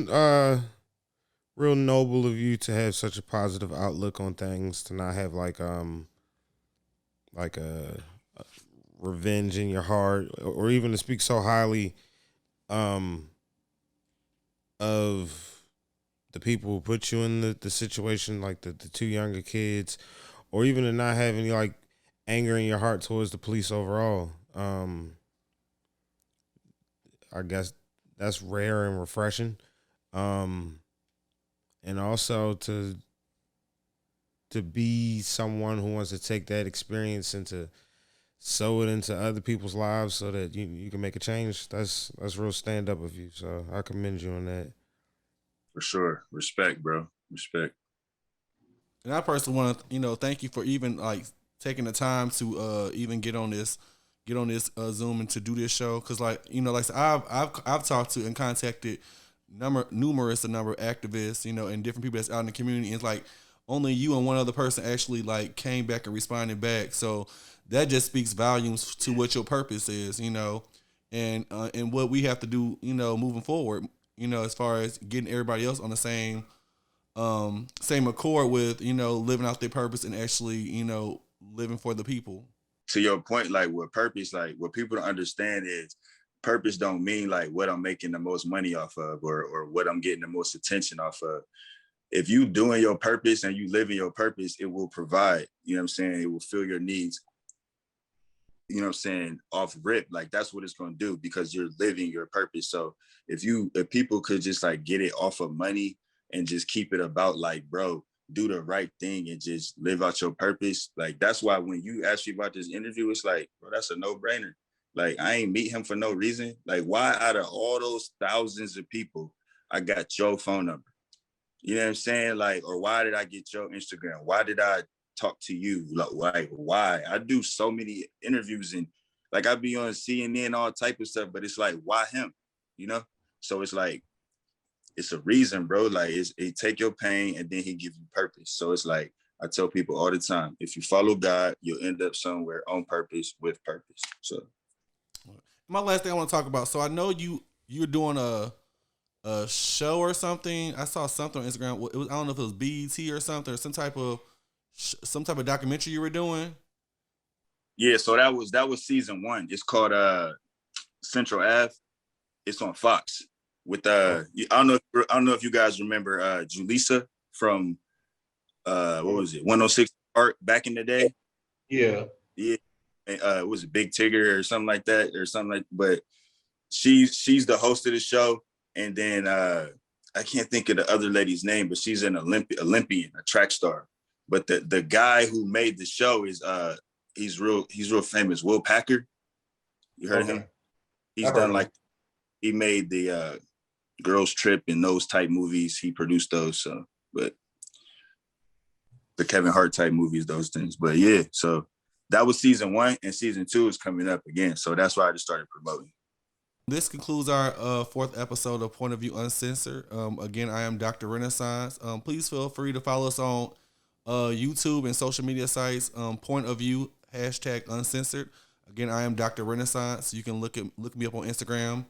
noble of you to have such a positive outlook on things, to not have like a revenge in your heart, or even to speak so highly of the people who put you in the situation, like the two younger kids, or even to not have any like anger in your heart towards the police overall. I guess that's rare and refreshing. And also to be someone who wants to take that experience and to sow it into other people's lives so that you can make a change. That's real stand up of you. So I commend you on that. For sure. Respect, bro. Respect. And I personally want to, thank you for even like taking the time to even get on this Zoom and to do this show, because like like I said, I've talked to and contacted numerous number of activists, and different people that's out in the community. And it's like only you and one other person actually like came back and responded back. So that just speaks volumes to what your purpose is, and what we have to do, moving forward, as far as getting everybody else on the same accord with, living out their purpose and actually, living for the people. To your point, like with purpose, like what people don't understand is purpose don't mean like what I'm making the most money off of, or what I'm getting the most attention off of. If you doing your purpose and you living your purpose, it will provide, it will fill your needs, off rip. Like that's what it's going to do, because you're living your purpose. So if people could just like get it off of money and just keep it about like, bro, do the right thing and just live out your purpose. Like that's why when you ask me about this interview, it's like, bro, that's a no-brainer. Like I ain't meet him for no reason. Like why out of all those thousands of people, I got your phone number? You know what I'm saying? Like, or why did I get your Instagram? Why did I talk to you? Like why? I do so many interviews and like I be on CNN, all type of stuff, but it's like, why him? So it's like, it's a reason, bro. Like it take your pain and then he give you purpose. So it's like, I tell people all the time, if you follow God, you'll end up somewhere on purpose with purpose. So my last thing I want to talk about. So I know you're doing a show or something. I saw something on Instagram. It was, I don't know if it was BET or something, or some type of documentary you were doing. Yeah, so that was season 1. It's called Central Ave. It's on Fox with I don't know if you guys remember Julissa from what was it, 106 Park back in the day. Yeah. It was a Big Tigger or something like that, but she's the host of the show. And then I can't think of the other lady's name, but she's an Olympian, a track star. But the guy who made the show is he's real famous, Will Packer. You heard of him? He's done like, he made the Girls Trip and those type movies. He produced those. So, but the Kevin Hart type movies, those things. But yeah, so that was season 1, and season 2 is coming up again. So that's why I just started promoting. This concludes our 4th episode of Point of View Uncensored. Again, I am Dr. Renaissance. Please feel free to follow us on YouTube and social media sites. Point of View #Uncensored. Again, I am Dr. Renaissance. You can look me up on Instagram.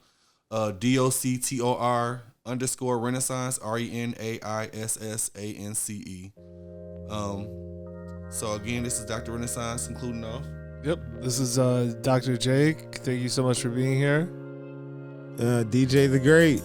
DOCTOR _Renaissance RENAISSANCE. So again, this is Dr. Renaissance concluding off. Yep, this is Dr. Jake. Thank you so much for being here. DJ the Great.